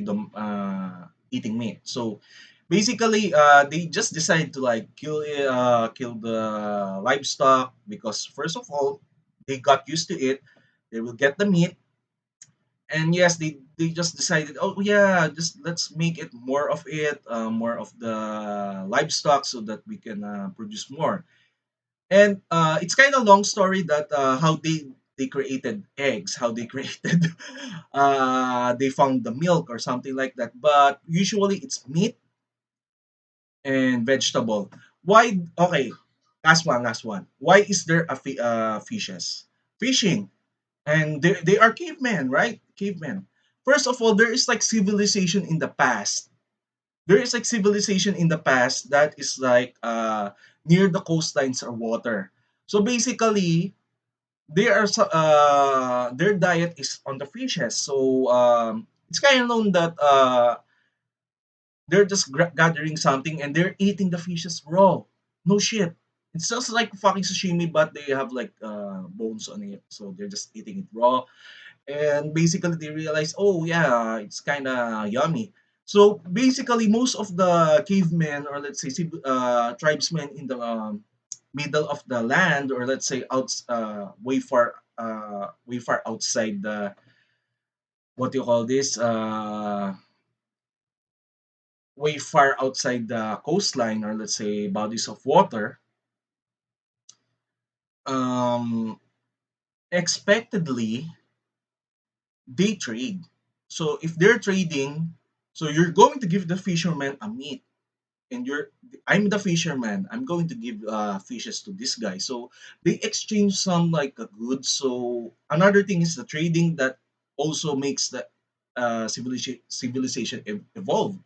eating meat. So basically, they just decide to like kill the livestock, because first of all, they got used to it. They will get the meat, And yes, they just decided, oh yeah, just let's make it more of it, more of the livestock so that we can produce more. And it's kind of long story that how they created eggs, how they created they found the milk or something like that. But usually it's meat and vegetable. Why? Okay, last one. Why is there a fishes? Fishing, and they are cavemen, right? Cavemen. First of all, there is like civilization in the past. There is like civilization in the past that is like near the coastlines or water. So basically, their diet is on the fishes. So it's kind of known that they're just gathering something and they're eating the fishes raw. No shit. It's just like fucking sashimi, but they have like bones on it. So they're just eating it raw. And basically, they realize, oh, yeah, it's kind of yummy. So basically, most of the cavemen, or let's say tribesmen in the middle of the land, or let's say way far outside the, what do you call this? Way far outside the coastline, or let's say bodies of water, um, expectedly they trade. So if they're trading, so you're going to give the fisherman a meat, and I'm the fisherman. I'm going to give fishes to this guy. So they exchange some like a goods. So another thing is the trading that also makes the civilization evolve.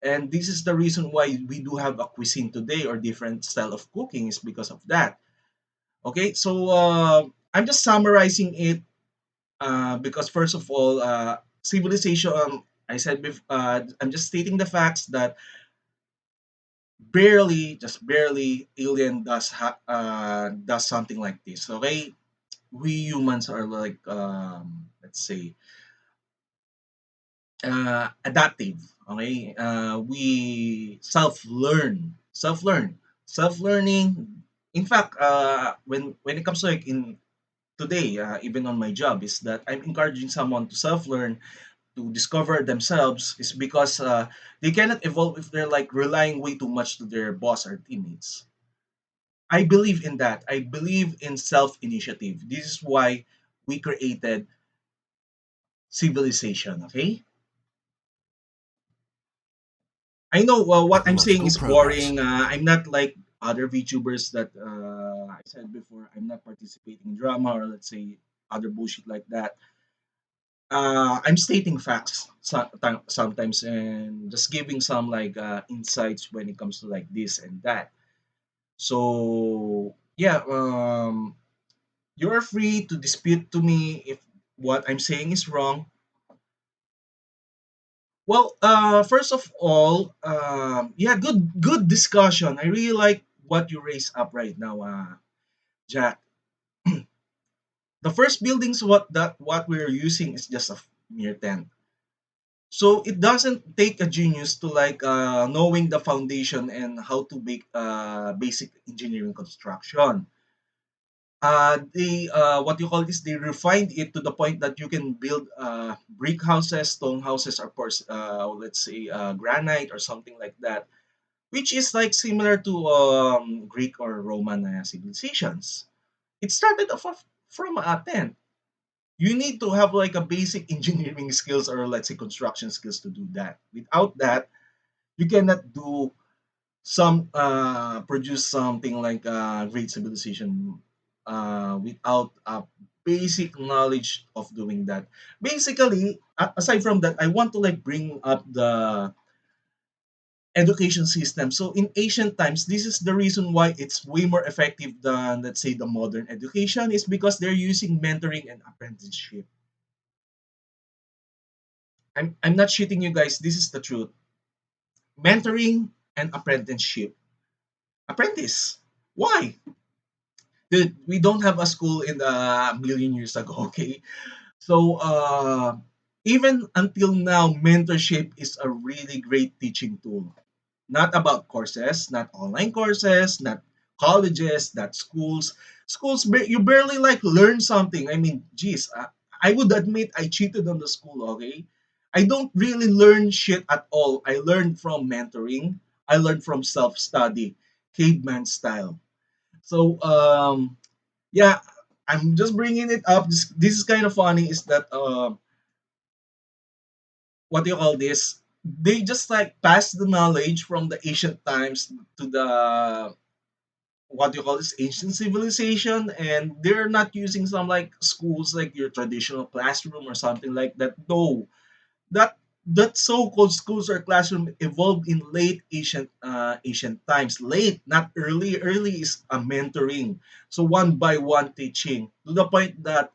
And this is the reason why we do have a cuisine today or different style of cooking is because of that. Okay, so I'm just summarizing it because first of all, civilization. I said before, I'm just stating the facts that barely, just barely, alien does something like this. Okay, we humans are like let's say adaptive. Okay, we self learning. In fact, when it comes to like in today, even on my job, is that I'm encouraging someone to self learn, to discover themselves, is because they cannot evolve if they're like relying way too much to their boss or teammates. I believe in that. I believe in self initiative. This is why we created civilization. Okay, I know what I'm saying Technological is progress. boring. I'm not like other VTubers that I said before. I'm not participating in drama or let's say other bullshit like that. I'm stating facts sometimes and just giving some like insights when it comes to like this and that. So yeah, you're free to dispute to me if what I'm saying is wrong. Well, first of all, yeah, good discussion. I really like what you raised up right now, Jack. The first buildings what we're using is just a mere tent. So it doesn't take a genius to like knowing the foundation and how to make basic engineering construction. They what you call this? They refined it to the point that you can build brick houses, stone houses, or course, let's say granite or something like that, which is like similar to Greek or Roman civilizations. It started from a tent. You need to have like a basic engineering skills or let's say construction skills to do that. Without that, you cannot do some produce something like great civilization without a basic knowledge of doing that. Basically, aside from that, I want to like bring up the education system. So in ancient times, this is the reason why it's way more effective than let's say the modern education is because they're using mentoring and apprenticeship. I'm not cheating you guys. This is the truth. Mentoring and apprenticeship. Apprentice. Why? Dude, we don't have a school in a million years ago, okay? So, even until now, mentorship is a really great teaching tool. Not about courses, not online courses, not colleges, not schools. Schools, you barely like learn something. I mean, geez, I would admit I cheated on the school, okay? I don't really learn shit at all. I learned from mentoring. I learned from self-study, caveman style. So yeah, I'm just bringing it up. This is kind of funny. Is that what do you call this? They just like pass the knowledge from the ancient times to the what do you call this ancient civilization, and they're not using some like schools like your traditional classroom or something like that. No, that that so-called schools or classroom evolved in late ancient times. Late, not early. Early is a mentoring. So one by one teaching to the point that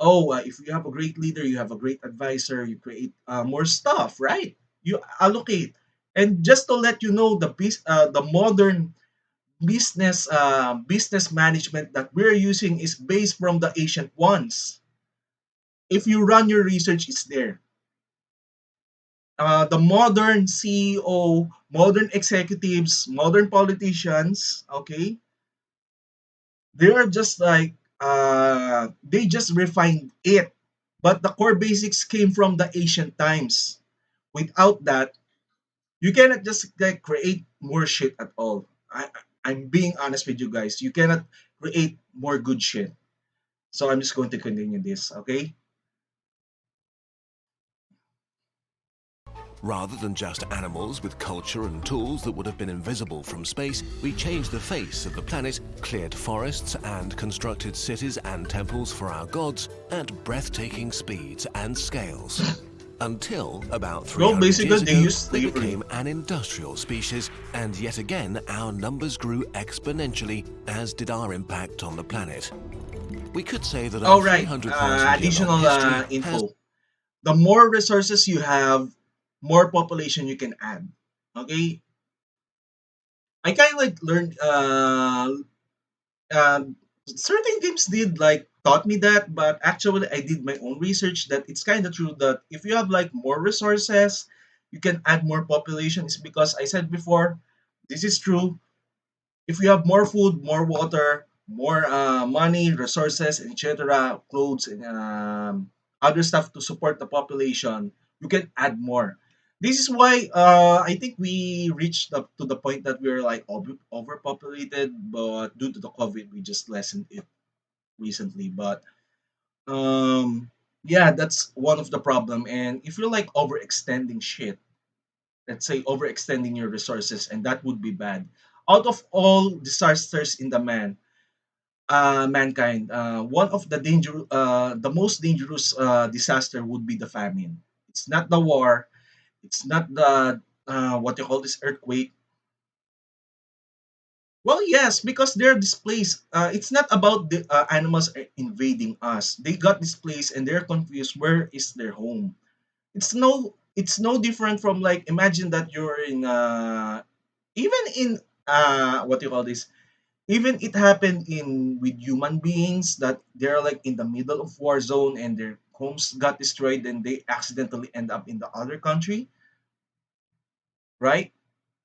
if you have a great leader, you have a great advisor, you create more stuff, right? You allocate. And just to let you know, the modern business management that we're using is based from the ancient ones. If you run your research, it's there. The modern CEO, modern executives, modern politicians, okay, they are just like they just refined it, but the core basics came from the ancient times. Without that, you cannot just like create more shit at all. I'm being honest with you guys. You cannot create more good shit. So I'm just going to continue this, okay? Rather than just animals with culture and tools that would have been invisible from space, we changed the face of the planet, cleared forests, and constructed cities and temples for our gods at breathtaking speeds and scales. Until about Well, 300 basically, years they ago, use we slavery. became an industrial species, and yet again our numbers grew exponentially, as did our impact on the planet. We could say that our All right. 300,000 year long Additional history has. info. The more resources you have, more population you can add. Okay. I kind of like learned. Certain games did like taught me that, but actually I did my own research that it's kind of true that if you have like more resources, you can add more population. It's because I said before, this is true. If you have more food, more water, more money, resources, etc., clothes, and other stuff to support the population, you can add more. This is why I think we reached up to the point that we're like overpopulated, but due to the COVID, we just lessened it recently. But um, yeah, that's one of the problem. And if you're like overextending shit, let's say overextending your resources, and that would be bad. Out of all disasters in mankind, one of the most dangerous disaster would be the famine. It's not the war. It's not the what you call this earthquake. Well, yes, because they're displaced. It's not about the animals invading us. They got displaced and they're confused. Where is their home? It's no different from like imagine that you're in even in what do you call this, even it happened in with human beings that they're like in the middle of war zone and their homes got destroyed and they accidentally end up in the other country, right?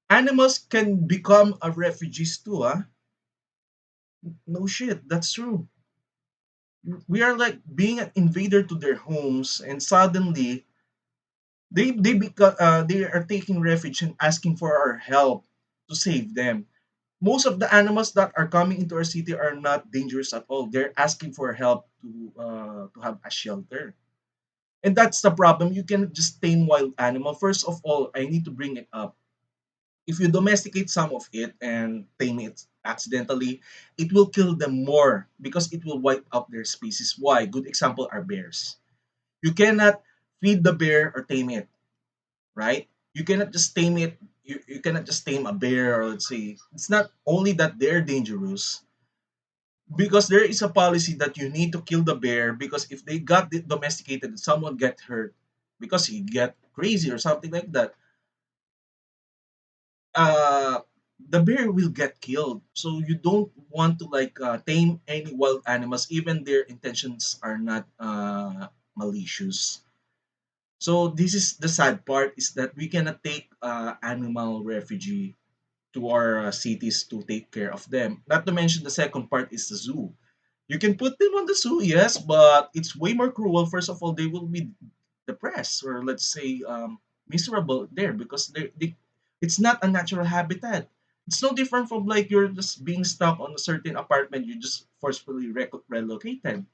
Animals can become a refugees too, huh? No shit, that's true. We are like being an invader to their homes and suddenly they are taking refuge and asking for our help to save them. Most of the animals that are coming into our city are not dangerous at all. They're asking for help to have a shelter. And that's the problem. You can just tame wild animal. First of all, I need to bring it up. If you domesticate some of it and tame it accidentally, it will kill them more because it will wipe out their species. Why? Good example are bears. You cannot feed the bear or tame it, right? You cannot just tame it. You cannot just tame a bear, or let's say it's not only that they're dangerous because there is a policy that you need to kill the bear because if they got domesticated, someone get hurt because he get crazy or something like that. Uh, the bear will get killed. So you don't want to like tame any wild animals, even their intentions are not malicious. So this is the sad part is that we cannot take animal refugee to our cities to take care of them. Not to mention the second part is the zoo. You can put them on the zoo, yes, but it's way more cruel. First of all, they will be depressed or let's say miserable there because it's not a natural habitat. It's no different from like you're just being stuck on a certain apartment. You just forcefully relocated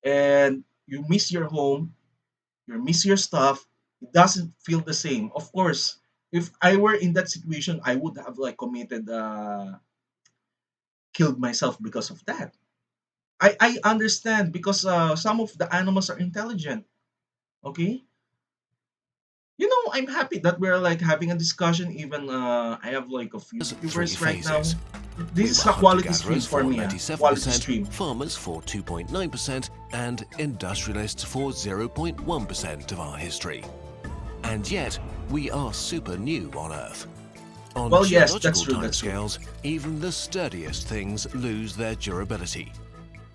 and you miss your home, you miss your stuff. It doesn't feel the same. Of course, if I were in that situation, I would have like committed, killed myself because of that. I understand because some of the animals are intelligent. Okay, I'm happy that we're like having a discussion. Even I have like a few There's three viewers right now. phases. This We is were a quality hunter-gatherers streams for for me. Quality 97%, stream. farmers for 2.9%, and industrialists for 0.1% of our history. And yet, we are super new on Earth. On Well, yes, that's geological true. That's true. timescales, even the sturdiest things lose their durability.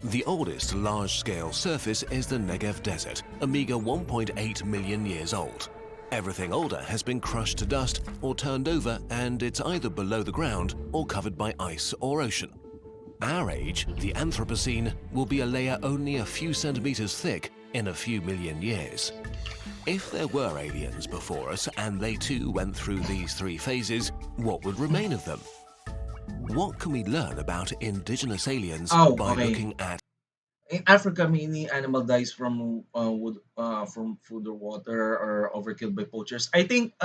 The oldest large-scale surface is the Negev Desert, a meager 1.8 million years old. Everything older has been crushed to dust or turned over, and it's either below the ground or covered by ice or ocean. Our age, the Anthropocene, will be a layer only a few centimeters thick in a few million years. If there were aliens before us and they too went through these three phases, what would remain of them? What can we learn about indigenous aliens Oh, by okay. looking at In Africa, many animal dies from from food or water or overkilled by poachers. I think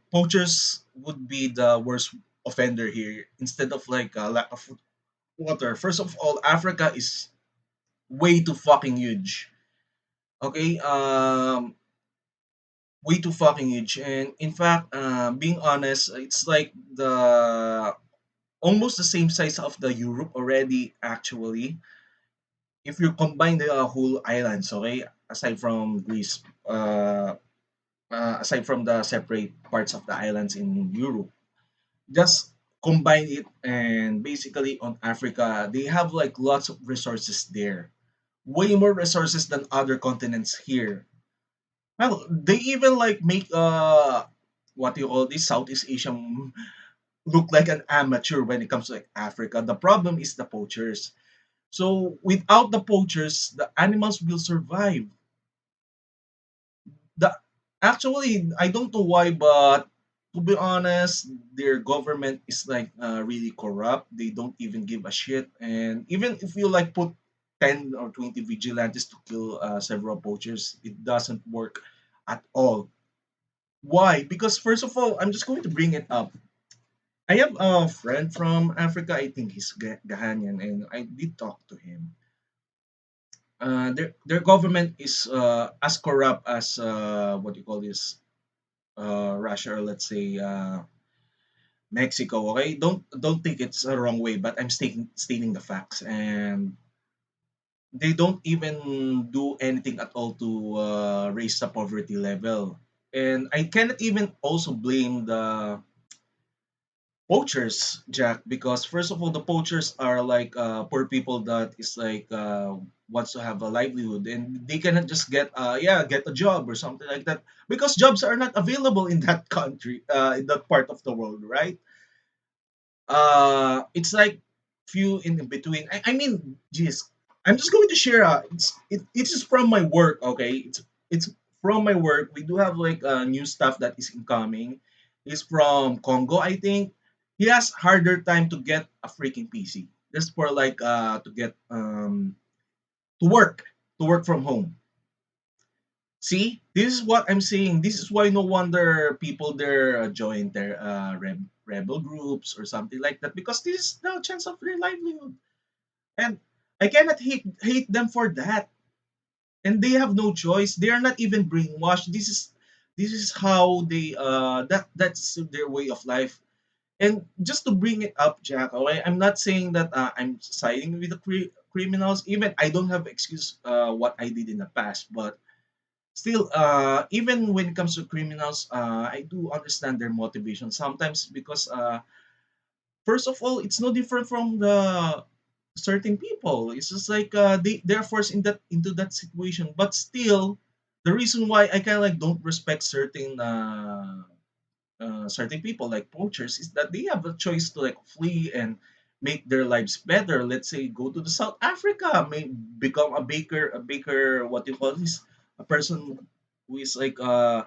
poachers would be the worst offender here instead of like lack of food, water. First of all, Africa is way too fucking huge. Okay, way too fucking huge. And in fact, being honest, it's like the almost the same size of the Europe already. Actually, if you combine the whole islands, okay, aside from Greece, aside from the separate parts of the islands in Europe, just combine it and basically on Africa, they have like lots of resources there, way more resources than other continents here. Well, they even like make what do you call this Southeast Asia look like an amateur when it comes to like Africa. The problem is the poachers. So without the poachers, the animals will survive. The Actually, I don't know why, but to be honest, their government is like really corrupt. They don't even give a shit. And even if you like put 10 or 20 vigilantes to kill several poachers, it doesn't work at all. Why? Because first of all, I'm just going to bring it up. I have a friend from Africa. I think he's Ghanaian, and I did talk to him. Their government is as corrupt as what do you call this, Russia, or let's say Mexico. Okay, don't think it's a wrong way, but I'm stating the facts, and they don't even do anything at all to raise the poverty level. And I cannot even also blame the poachers, Jack, because first of all, the poachers are like poor people that is like wants to have a livelihood, and they cannot just get a job or something like that because jobs are not available in that country, in that part of the world, right? It's like few in between. I mean, geez, I'm just going to share. It is from my work. Okay, it's from my work. We do have like new stuff that is incoming. He's from Congo, I think. He has harder time to get a freaking PC. Just for like to get to work to work from home. See, this is what I'm saying. This is why no wonder people there join their rebel groups or something like that because this is the chance of their livelihood. And I cannot hate them for that. And they have no choice. They are not even brainwashed. This is how they that's their way of life. And just to bring it up, Jack, okay, I'm not saying that I'm siding with the criminals. Even I don't have excuse what I did in the past, but still, even when it comes to criminals, I do understand their motivation sometimes because, first of all, it's no different from the certain people. It's just like they're forced in that into that situation. But still, the reason why I kind of like don't respect certain people like poachers is that they have a choice to like flee and make their lives better. Let's say go to the South Africa, may become a baker. What do you call this? A person who is like head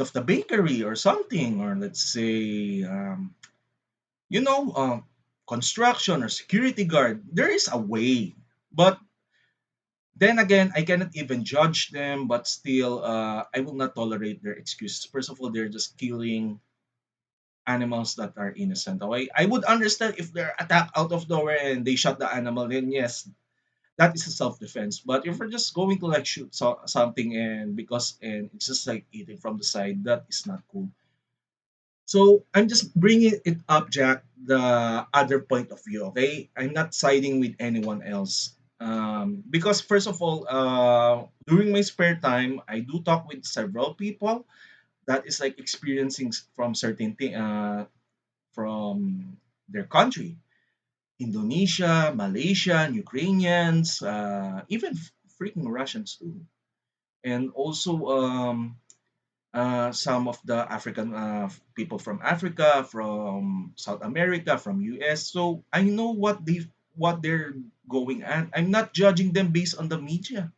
of the bakery or something, or let's say you know construction or security guard. There is a way, but then again, I cannot even judge them. But still, I will not tolerate their excuses. First of all, they're just killing animals that are innocent. Okay, I would understand if they're attacked out of nowhere and they shot the animal. Then yes, that is a self-defense. But if we're just going to like shoot something and it's just like eating from the side, that is not cool. So I'm just bringing it up, Jack, the other point of view. Okay, I'm not siding with anyone else. Because first of all, during my spare time, I do talk with several people that is like experiencing from certain thing from their country. Indonesia, Malaysian, Ukrainians, even freaking Russians too, and also some of the African people from Africa, from South America, from US. So I know what they're going at. I'm not judging them based on the media.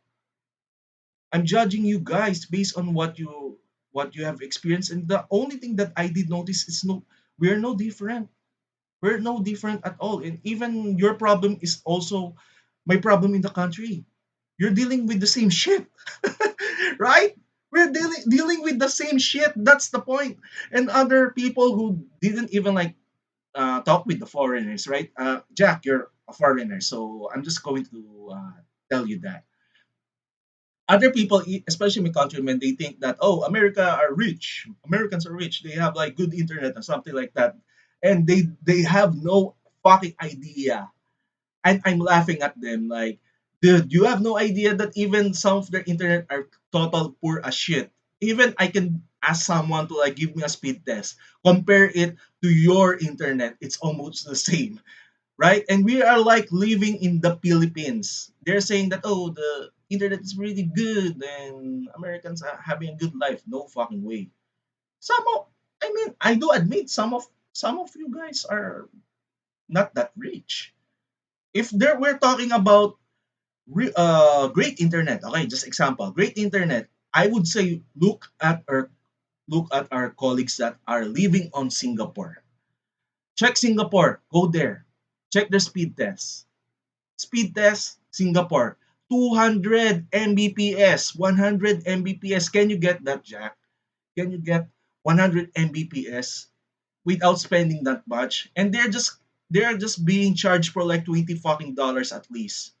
I'm judging you guys based on what you have experienced. And the only thing that I did notice is no, we're no different. We're no different at all. And even your problem is also my problem in the country. You're dealing with the same shit, right? We're dealing with the same shit. That's the point. And other people who didn't even like talk with the foreigners, right? Jack, you're a foreigner, so I'm just going to tell you that other people, especially my countrymen, they think that oh, Americans are rich, they have like good internet or something like that, and they have no fucking idea. And I'm laughing at them like, dude, you have no idea that even some of their internet are total poor as shit. Even I can ask someone to like give me a speed test, compare it to your internet, it's almost the same, right? And we are like living in the Philippines. They're saying that oh, the internet is really good and Americans are having a good life. No fucking way. Some of, I mean, I do admit some of you guys are not that rich. If there we're talking about great internet, okay, just example, great internet, I would say look at our colleagues that are living on Singapore. Check Singapore, go there, check their speed test. Speed test, Singapore, 200 Mbps, 100 Mbps. Can you get that, Jack? Can you get 100 Mbps without spending that much? And they're just being charged for like 20 fucking dollars at least.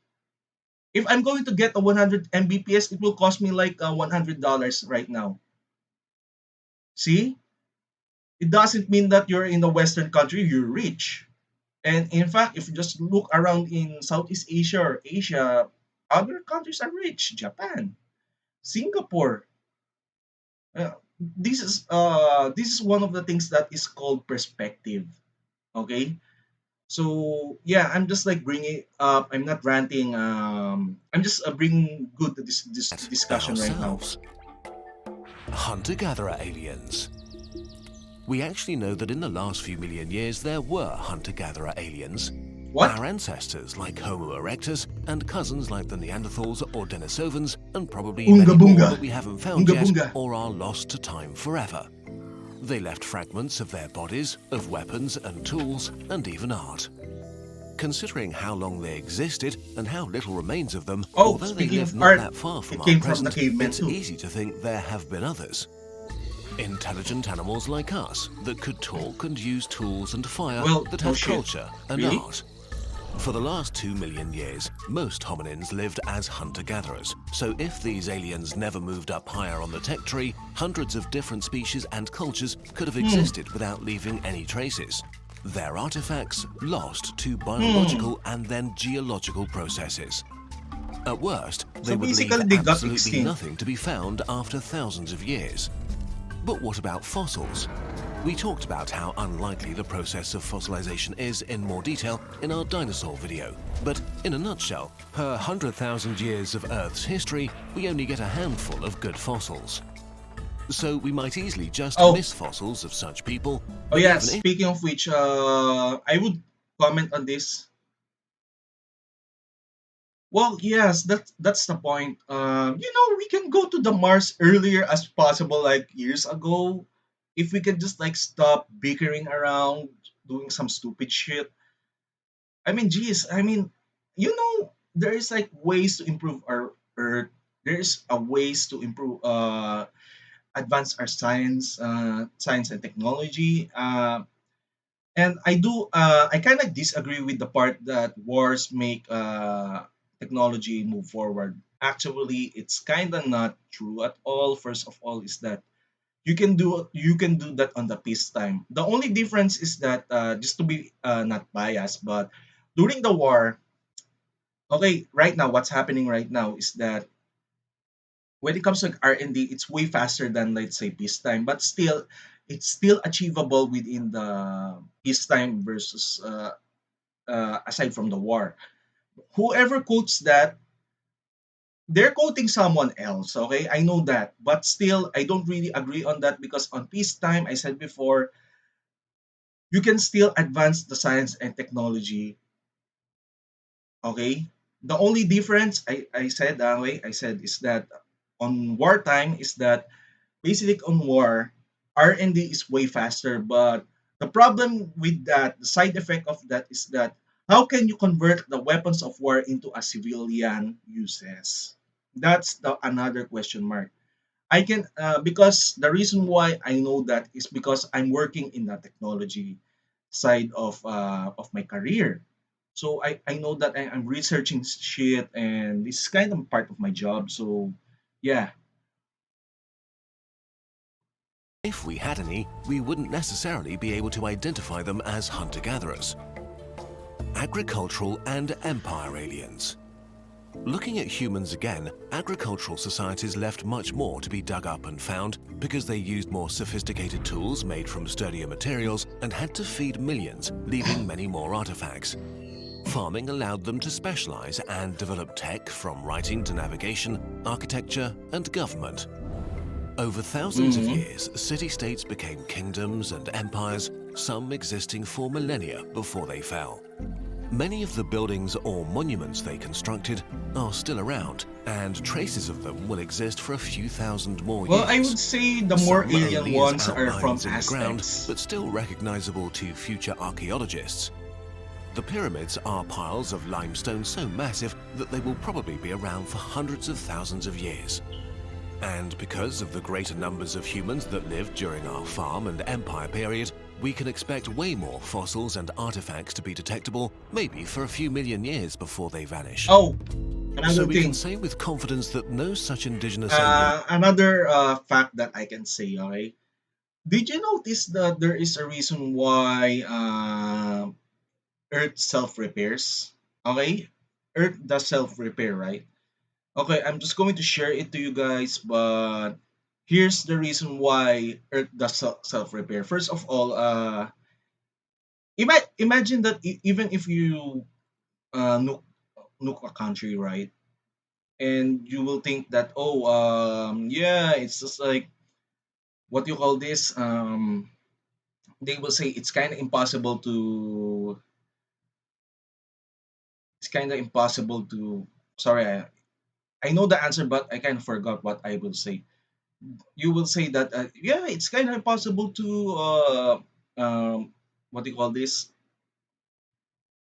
If I'm going to get a 100 Mbps, it will cost me like $100 right now. See? It doesn't mean that you're in a Western country, you're rich. And in fact, if you just look around in Southeast Asia or Asia, other countries are rich. Japan, Singapore. This is one of the things that is called perspective. Okay, so yeah, I'm just like bringing up. I'm not ranting. I'm just bringing good to this discussion right now. Ourselves. Hunter-gatherer aliens. We actually know that in the last few million years there were hunter-gatherer aliens. What? Our ancestors like Homo erectus and cousins like the Neanderthals or Denisovans and probably Unga many more bunga. that we haven't found Unga yet bunga. or are lost to time forever. They left fragments of their bodies, of weapons and tools and even art. Considering how long they existed and how little remains of them, Oh, although they speaking live of not art, that far from it our came from the present, cavemen it's too. easy to think there have been others. Intelligent animals like us that could talk and use tools and fire, Well, that no have shit. culture and Really? art. For the last 2 million years, most hominins lived as hunter-gatherers. So if these aliens never moved up higher on the tech tree, hundreds of different species and cultures could have existed without leaving any traces. Their artifacts lost to biological and then geological processes. At worst, they So would leave basically, they got absolutely extinct. nothing to be found after thousands of years. But what about fossils? We talked about how unlikely the process of fossilization is in more detail in our dinosaur video. But in a nutshell, per 100,000 years of Earth's history, we only get a handful of good fossils. So we might easily just Oh, miss fossils of such people, oh but yeah. even if Speaking of which, I would comment on this. Well, yes, that's the point. We can go to the Mars earlier as possible, like years ago, if we can just like stop bickering around, doing some stupid shit. I mean, geez, I mean, there is like ways to improve our Earth. There's a ways to improve, advance our science and technology. And I kind of disagree with the part that wars make technology move forward. Actually, it's kind of not true at all. First of all, is that you can do that on the peacetime. The only difference is that just to be not biased, but during the war, okay, right now what's happening right now is that when it comes to R&D, it's way faster than let's say peacetime, but still, it's still achievable within the peacetime versus aside from the war. Whoever quotes that, they're quoting someone else. Okay, I know that, but still, I don't really agree on that because on peacetime, I said before, you can still advance the science and technology. Okay, the only difference I said is that on wartime is that basically on war, R&D is way faster, but the problem with that, the side effect of that is that how can you convert the weapons of war into a civilian uses? That's the another question mark. I can because the reason why I know that is because I'm working in the technology side of my career. So I know that I'm researching shit and it's kind of part of my job. So yeah. we had any, we wouldn't necessarily be able to identify them as hunter-gatherers. Agricultural and empire aliens. Looking at humans again, agricultural societies left much more to be dug up and found because they used more sophisticated tools made from sturdier materials and had to feed millions, leaving many more artifacts. Farming allowed them to specialize and develop tech from writing to navigation, architecture, and government. Over thousands of Mhm. years, city-states became kingdoms and empires, some existing for millennia before they fell. Many of the buildings or monuments they constructed are still around, and traces of them will exist for a few thousand more Well, I would years. say the more Some alien only as ones are from outlines in the ground, Aztecs. but still recognizable to future archaeologists. The pyramids are piles of limestone so massive that they will probably be around for hundreds of thousands of years. And because of the greater numbers of humans that lived during our farm and empire period, we can expect way more fossils and artifacts to be detectable, maybe for a few million years before they vanish. Oh, So another we can thing. say with confidence that no such indigenous alien. Another fact that I can say. Okay, did you notice that there is a reason why Earth self repairs? Okay, Earth does self repair, right? Okay, I'm just going to share it to you guys, but here's the reason why Earth does self repair. First of all, imagine that even if you nuke a country, right? And you will think that, oh, yeah, it's just like what you call this. They will say it's kind of impossible to. Sorry, I know the answer, but I kind of forgot what I will say. You will say that, yeah, it's kind of impossible to what do you call this?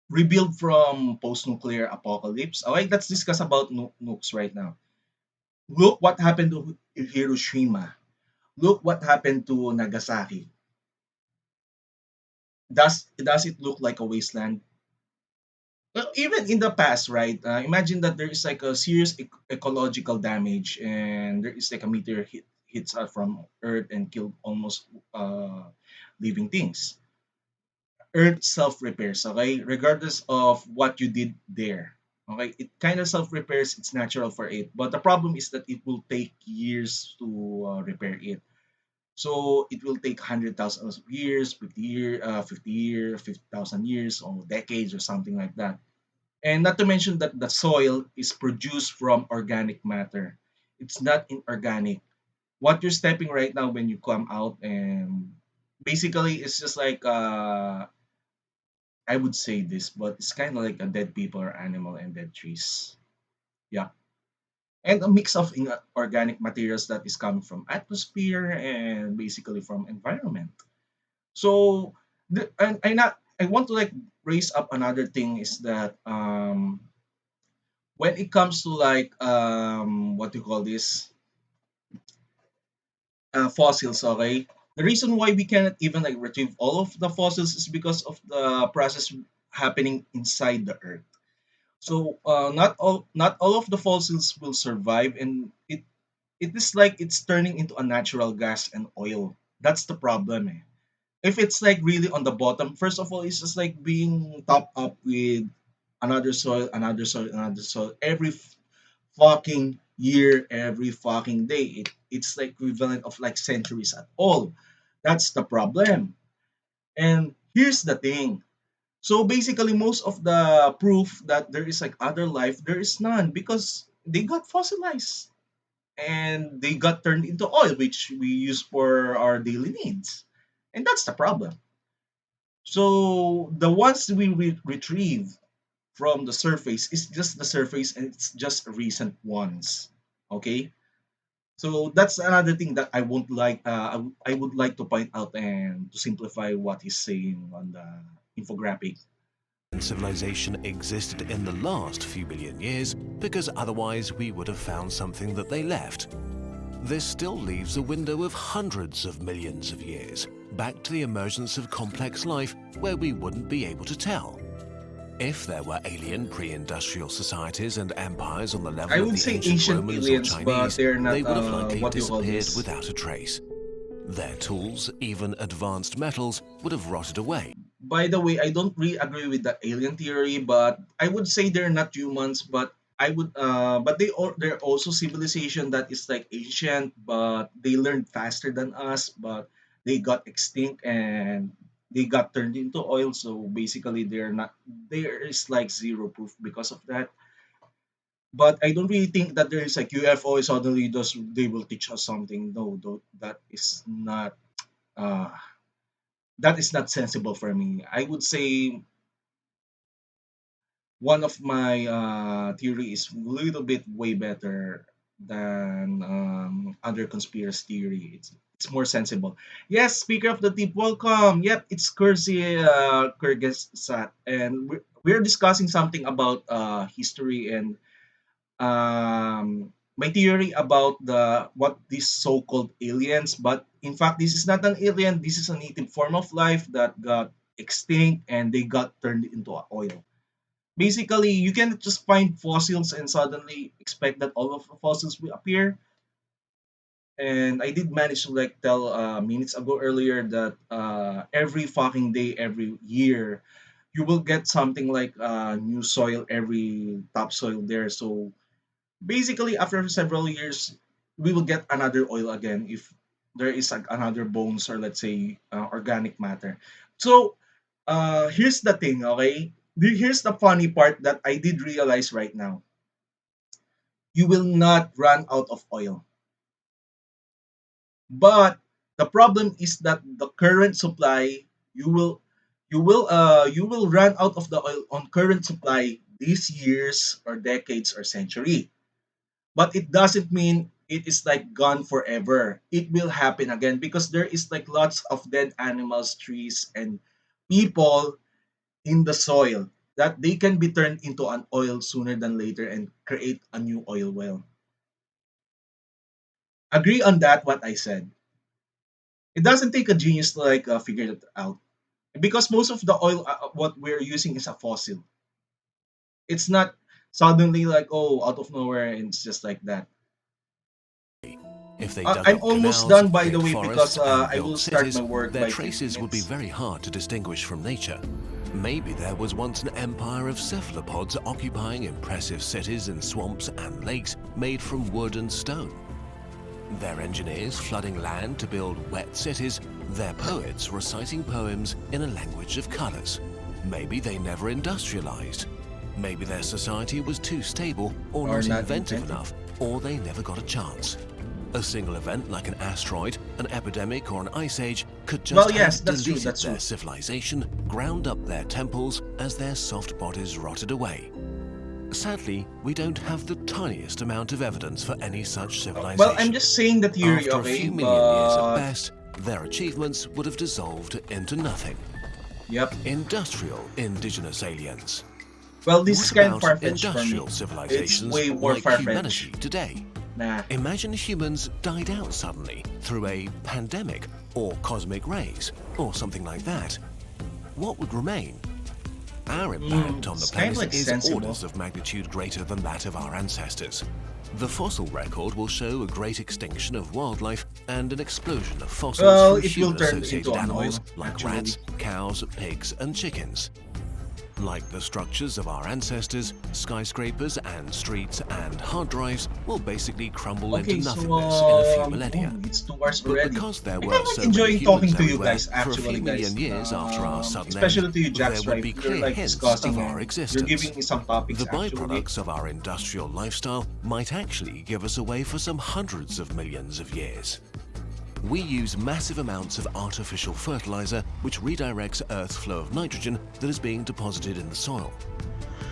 Rebuild from post-nuclear apocalypse. All right, let's discuss about nukes right now. Look what happened to Hiroshima. Look what happened to Nagasaki. Does it look like a wasteland? Well, even in the past, right? Imagine that there is like a serious ecological damage, and there is like a meteor hits from Earth and killed almost living things. Earth self repairs, okay, regardless of what you did there. Okay, it kind of self repairs. It's natural for it, but the problem is that it will take years to repair it. So it will take 100,000 of years, 50,000 years, or decades, or something like that. And not to mention that the soil is produced from organic matter. It's not inorganic. what you're stepping right now when you come out, and basically it's just like I would say this, but it's kind of like a dead people or animal and dead trees. Yeah, and a mix of organic materials that is coming from atmosphere and basically from environment. So I want to like raise up another thing is that when it comes to like what do you call this, fossils, okay, the reason why we cannot even like retrieve all of the fossils is because of the process happening inside the earth. So not all of the fossils will survive, and it is like it's turning into a natural gas and oil. That's the problem, eh. If it's like really on the bottom, first of all, it's just like being topped up with another soil, another soil every fucking year, every fucking day. It's like equivalent of like centuries at all. That's the problem. And here's the thing. So basically, most of the proof that there is like other life, there is none because they got fossilized and they got turned into oil, which we use for our daily needs. And that's the problem. So the ones we retrieve from the surface is just the surface and it's just recent ones. Okay? So that's another thing that I won't like. I would like to point out and to simplify what he's saying on the infographic. Civilization existed in the last few billion years because otherwise we would have found something that they left. This still leaves a window of hundreds of millions of years, back to the emergence of complex life where we wouldn't be able to tell. If there were alien pre-industrial societies and empires on the level I of would the say ancient ancient Romans aliens, or but Chinese, they're not. they would have likely What do you call disappeared this? without a trace. Their tools, even advanced metals, would have rotted away. By the way, I don't really agree with the alien theory, but I would say they're not humans. But but they're also civilization that is like ancient, but they learned faster than us. But they got extinct and they got turned into oil. So basically, they're not. There is like zero proof because of that. But I don't really think that there is like UFO suddenly does they will teach us something. No, that is not. Uh, that is not sensible for me. I would say one of my theory is a little bit way better than other conspiracy theory. It's more sensible. Yes, speaker of the deep, welcome. Yep, it's Kursi Kyrgyzstan, and we're discussing something about history and my theory about the what these so-called aliens. But in fact, this is not an alien. This is a native form of life that got extinct and they got turned into oil. Basically, you can just find fossils and suddenly expect that all of the fossils will appear. And I did manage to like tell minutes ago earlier that every fucking day, every year, you will get something like new soil, every topsoil there. So basically, after several years, we will get another oil again if there is like another bones or let's say organic matter. So here's the thing, okay? Here's the funny part that I did realize right now. You will not run out of oil. But the problem is that the current supply, you will you will run out of the oil on current supply these years or decades or century. But it doesn't mean it is like gone forever. It will happen again because there is like lots of dead animals, trees, and people in the soil that they can be turned into an oil sooner than later and create a new oil well. Agree on that, what I said. It doesn't take a genius to like figure it out because most of the oil what we're using is a fossil. It's not suddenly like oh out of nowhere and it's just like that. If they dug I'm up almost canals, done by the built way because forests, and I will built start cities, my work their by 20 traces would be minutes. very hard to distinguish from nature. Maybe there was once an empire of cephalopods occupying impressive cities in swamps and lakes made from wood and stone. Their engineers flooding land to build wet cities, their poets reciting poems in a language of colors. Maybe they never industrialized. Maybe their society was too stable or Or not not inventive invented. enough, or they never got a chance. A single event like an asteroid, an epidemic, or an ice age could Well, just yes, have that's true. deleted That's their true. civilization, ground up their temples as their soft bodies rotted away. Sadly, we don't have the tiniest amount of evidence for any such Well, I'm civilization. just saying the theory, After a okay? few million years at But best, their achievements would have dissolved into nothing. yep. Industrial indigenous aliens. Well, this is What kind of about far-fetched for me. industrial It's civilizations way more like far-fetched. humanity today? Nah. Imagine humans died out suddenly through a pandemic or cosmic rays or something like that. What would remain? Our impact on the It's kind of planet like is sensible. orders of magnitude greater than that of our ancestors. The fossil record will show a great extinction of wildlife and an explosion of fossils Well, from it will turn into human-associated an animals oil, like actually. rats, cows, pigs, and chickens. Like the structures of our ancestors, skyscrapers and streets and hard drives will basically crumble Okay, into so nothingness in a few millennia. it's 2 hours But already. because there I were kind of so like many enjoying humans talking to you everywhere, guys, for a actually, few guys. million years after our sudden Especially end, to you, Jack's there would right. be You're clear like hints discussing of our and existence. you're giving me some topics, The actually. byproducts of our industrial lifestyle might actually give us away for some hundreds of millions of years. We use massive amounts of artificial fertilizer which redirects Earth's flow of nitrogen that is being deposited in the soil.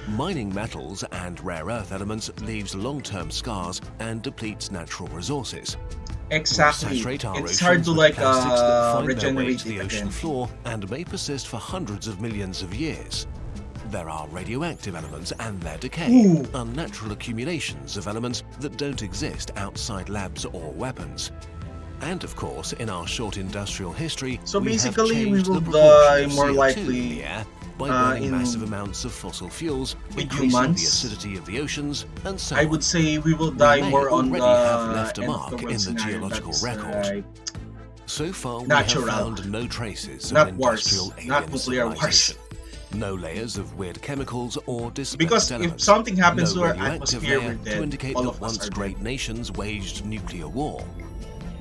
Mining metals and rare earth elements leaves long-term scars and depletes natural resources. Exactly. We saturate our It's oceans hard to with like plastics that find their way regenerate to the it ocean again. floor and may persist for hundreds of millions of years. There are radioactive elements and their decay, Ooh. unnatural accumulations of elements that don't exist outside labs or weapons. And of course, in our short industrial history, So we have basically, we changed will the proportion die of more CO2 likely in the air by burning in massive amounts of fossil fuels, with increasing humans. the acidity of the oceans, and so I on. would say we will We die may more on already the have left a end of mark the in world the scenario. geological That's record. So far, we natural. have found no traces of Not an wars, industrial alien not nuclear wars. civilization. No layers of weird chemicals or dispersed Because elements. if something happens No to our radioactive atmosphere, layer we're dead. to indicate All that of us once are great dead. nations waged nuclear war.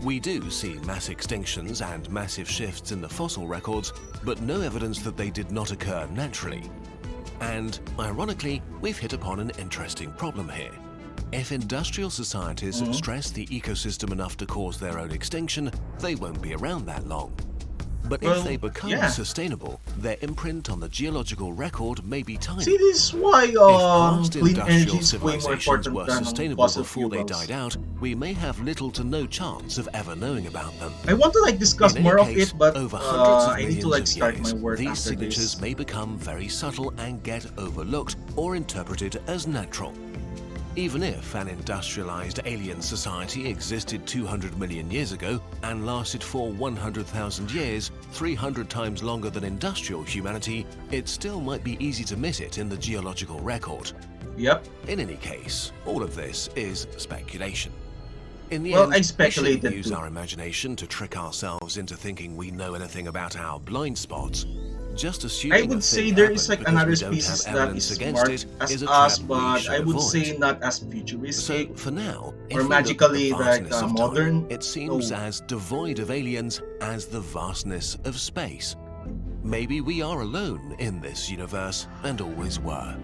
We do see mass extinctions and massive shifts in the fossil records, but no evidence that they did not occur naturally. And, ironically, we've hit upon an interesting problem here. If industrial societies stress the ecosystem enough to cause their own extinction, they won't be around that long. But Well, if they become yeah. sustainable, their imprint on the geological record may be tiny. See, this is why If past clean energy industrial is way more civilizations important were than sustainable fossil before they fuels. died out, we may have little to no chance of ever knowing about them. I want to like discuss In any more of case, it, but over hundreds of I need millions to like of start years, my work these after signatures this. may become very subtle and get overlooked or interpreted as natural. Even if an industrialized alien society existed 200 million years ago and lasted for 100,000 years, 300 times longer than industrial humanity, it still might be easy to miss it in the geological record. Yep. In any case, all of this is speculation. In the Well, end, I we speculated shouldn't use too. our imagination to trick ourselves into thinking we know anything about our blind spots. Just I assuming would a say thing there is happened like because another we don't species have that evidence is against marked it as is a us, trap we but should I would avoid. say not as So, futuristic. for now, if or we magically, look at the like, vastness of modern. time, it seems No. as devoid of aliens as the vastness of space. Maybe we are alone in this universe and always were.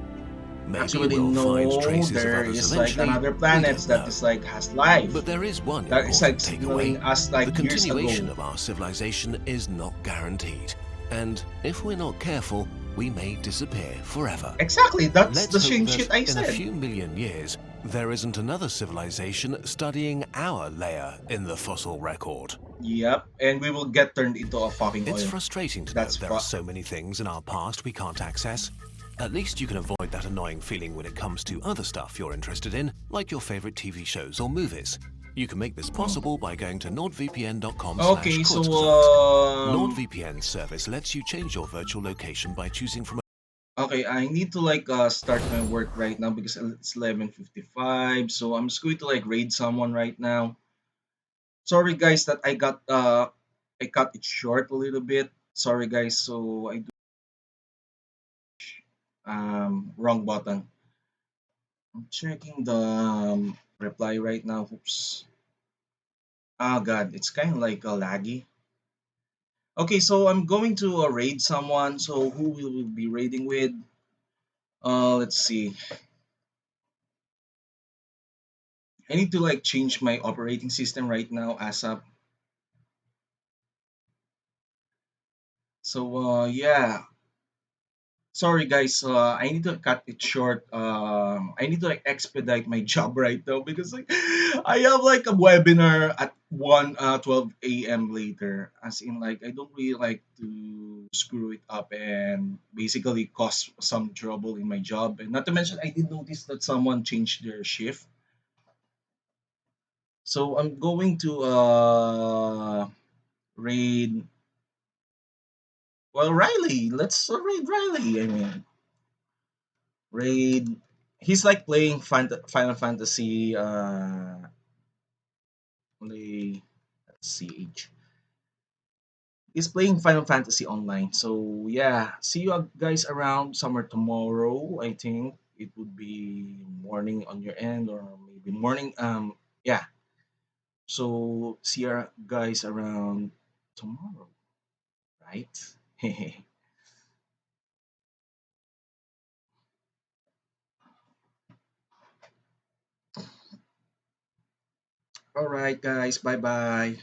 Maybe Actually, we'll no, find traces there of others is like eventually. another We planets don't that know. is like has life. But there is one That is like important signaling takeaway. us like The years continuation ago. of our civilization is not guaranteed. And if we're not careful, we may disappear forever. Exactly, that's Let's the hope same that shit I in a said. few million years, there isn't another civilization studying our layer in the fossil record. Yep, and we will get turned into a fucking It's oil. frustrating to know That's there are so many things in our past we can't access. At least you can avoid that annoying feeling when it comes to other stuff you're interested in, like your favorite TV shows or movies. You can make this possible by going to nordvpn.com/kurzgesagt. Okay, so NordVPN's service lets you change your virtual location by choosing from okay, I need to like start my work right now because it's 11:55. So I'm just going to like raid someone right now. Sorry guys that I cut it short a little bit. Sorry guys, so I do wrong button. I'm checking the reply right now. Oops. Ah god, it's kind of like laggy. Okay, so I'm going to raid someone. So who will we be raiding with? Let's see. I need to like change my operating system right now ASAP. So yeah, sorry guys, I need to cut it short. I need to like expedite my job right now because like I have like a webinar at 12 a.m. later. As in like I don't really like to screw it up and basically cause some trouble in my job. And not to mention I did notice that someone changed their shift. So I'm going to raid Riley. Let's raid Riley. I mean raid. He's like playing Final Fantasy. Play. Let's see. He's playing Final Fantasy Online. So yeah, see you guys around somewhere tomorrow. I think it would be morning on your end or maybe morning. Yeah. So see you guys around tomorrow, right? All right, guys. Bye bye.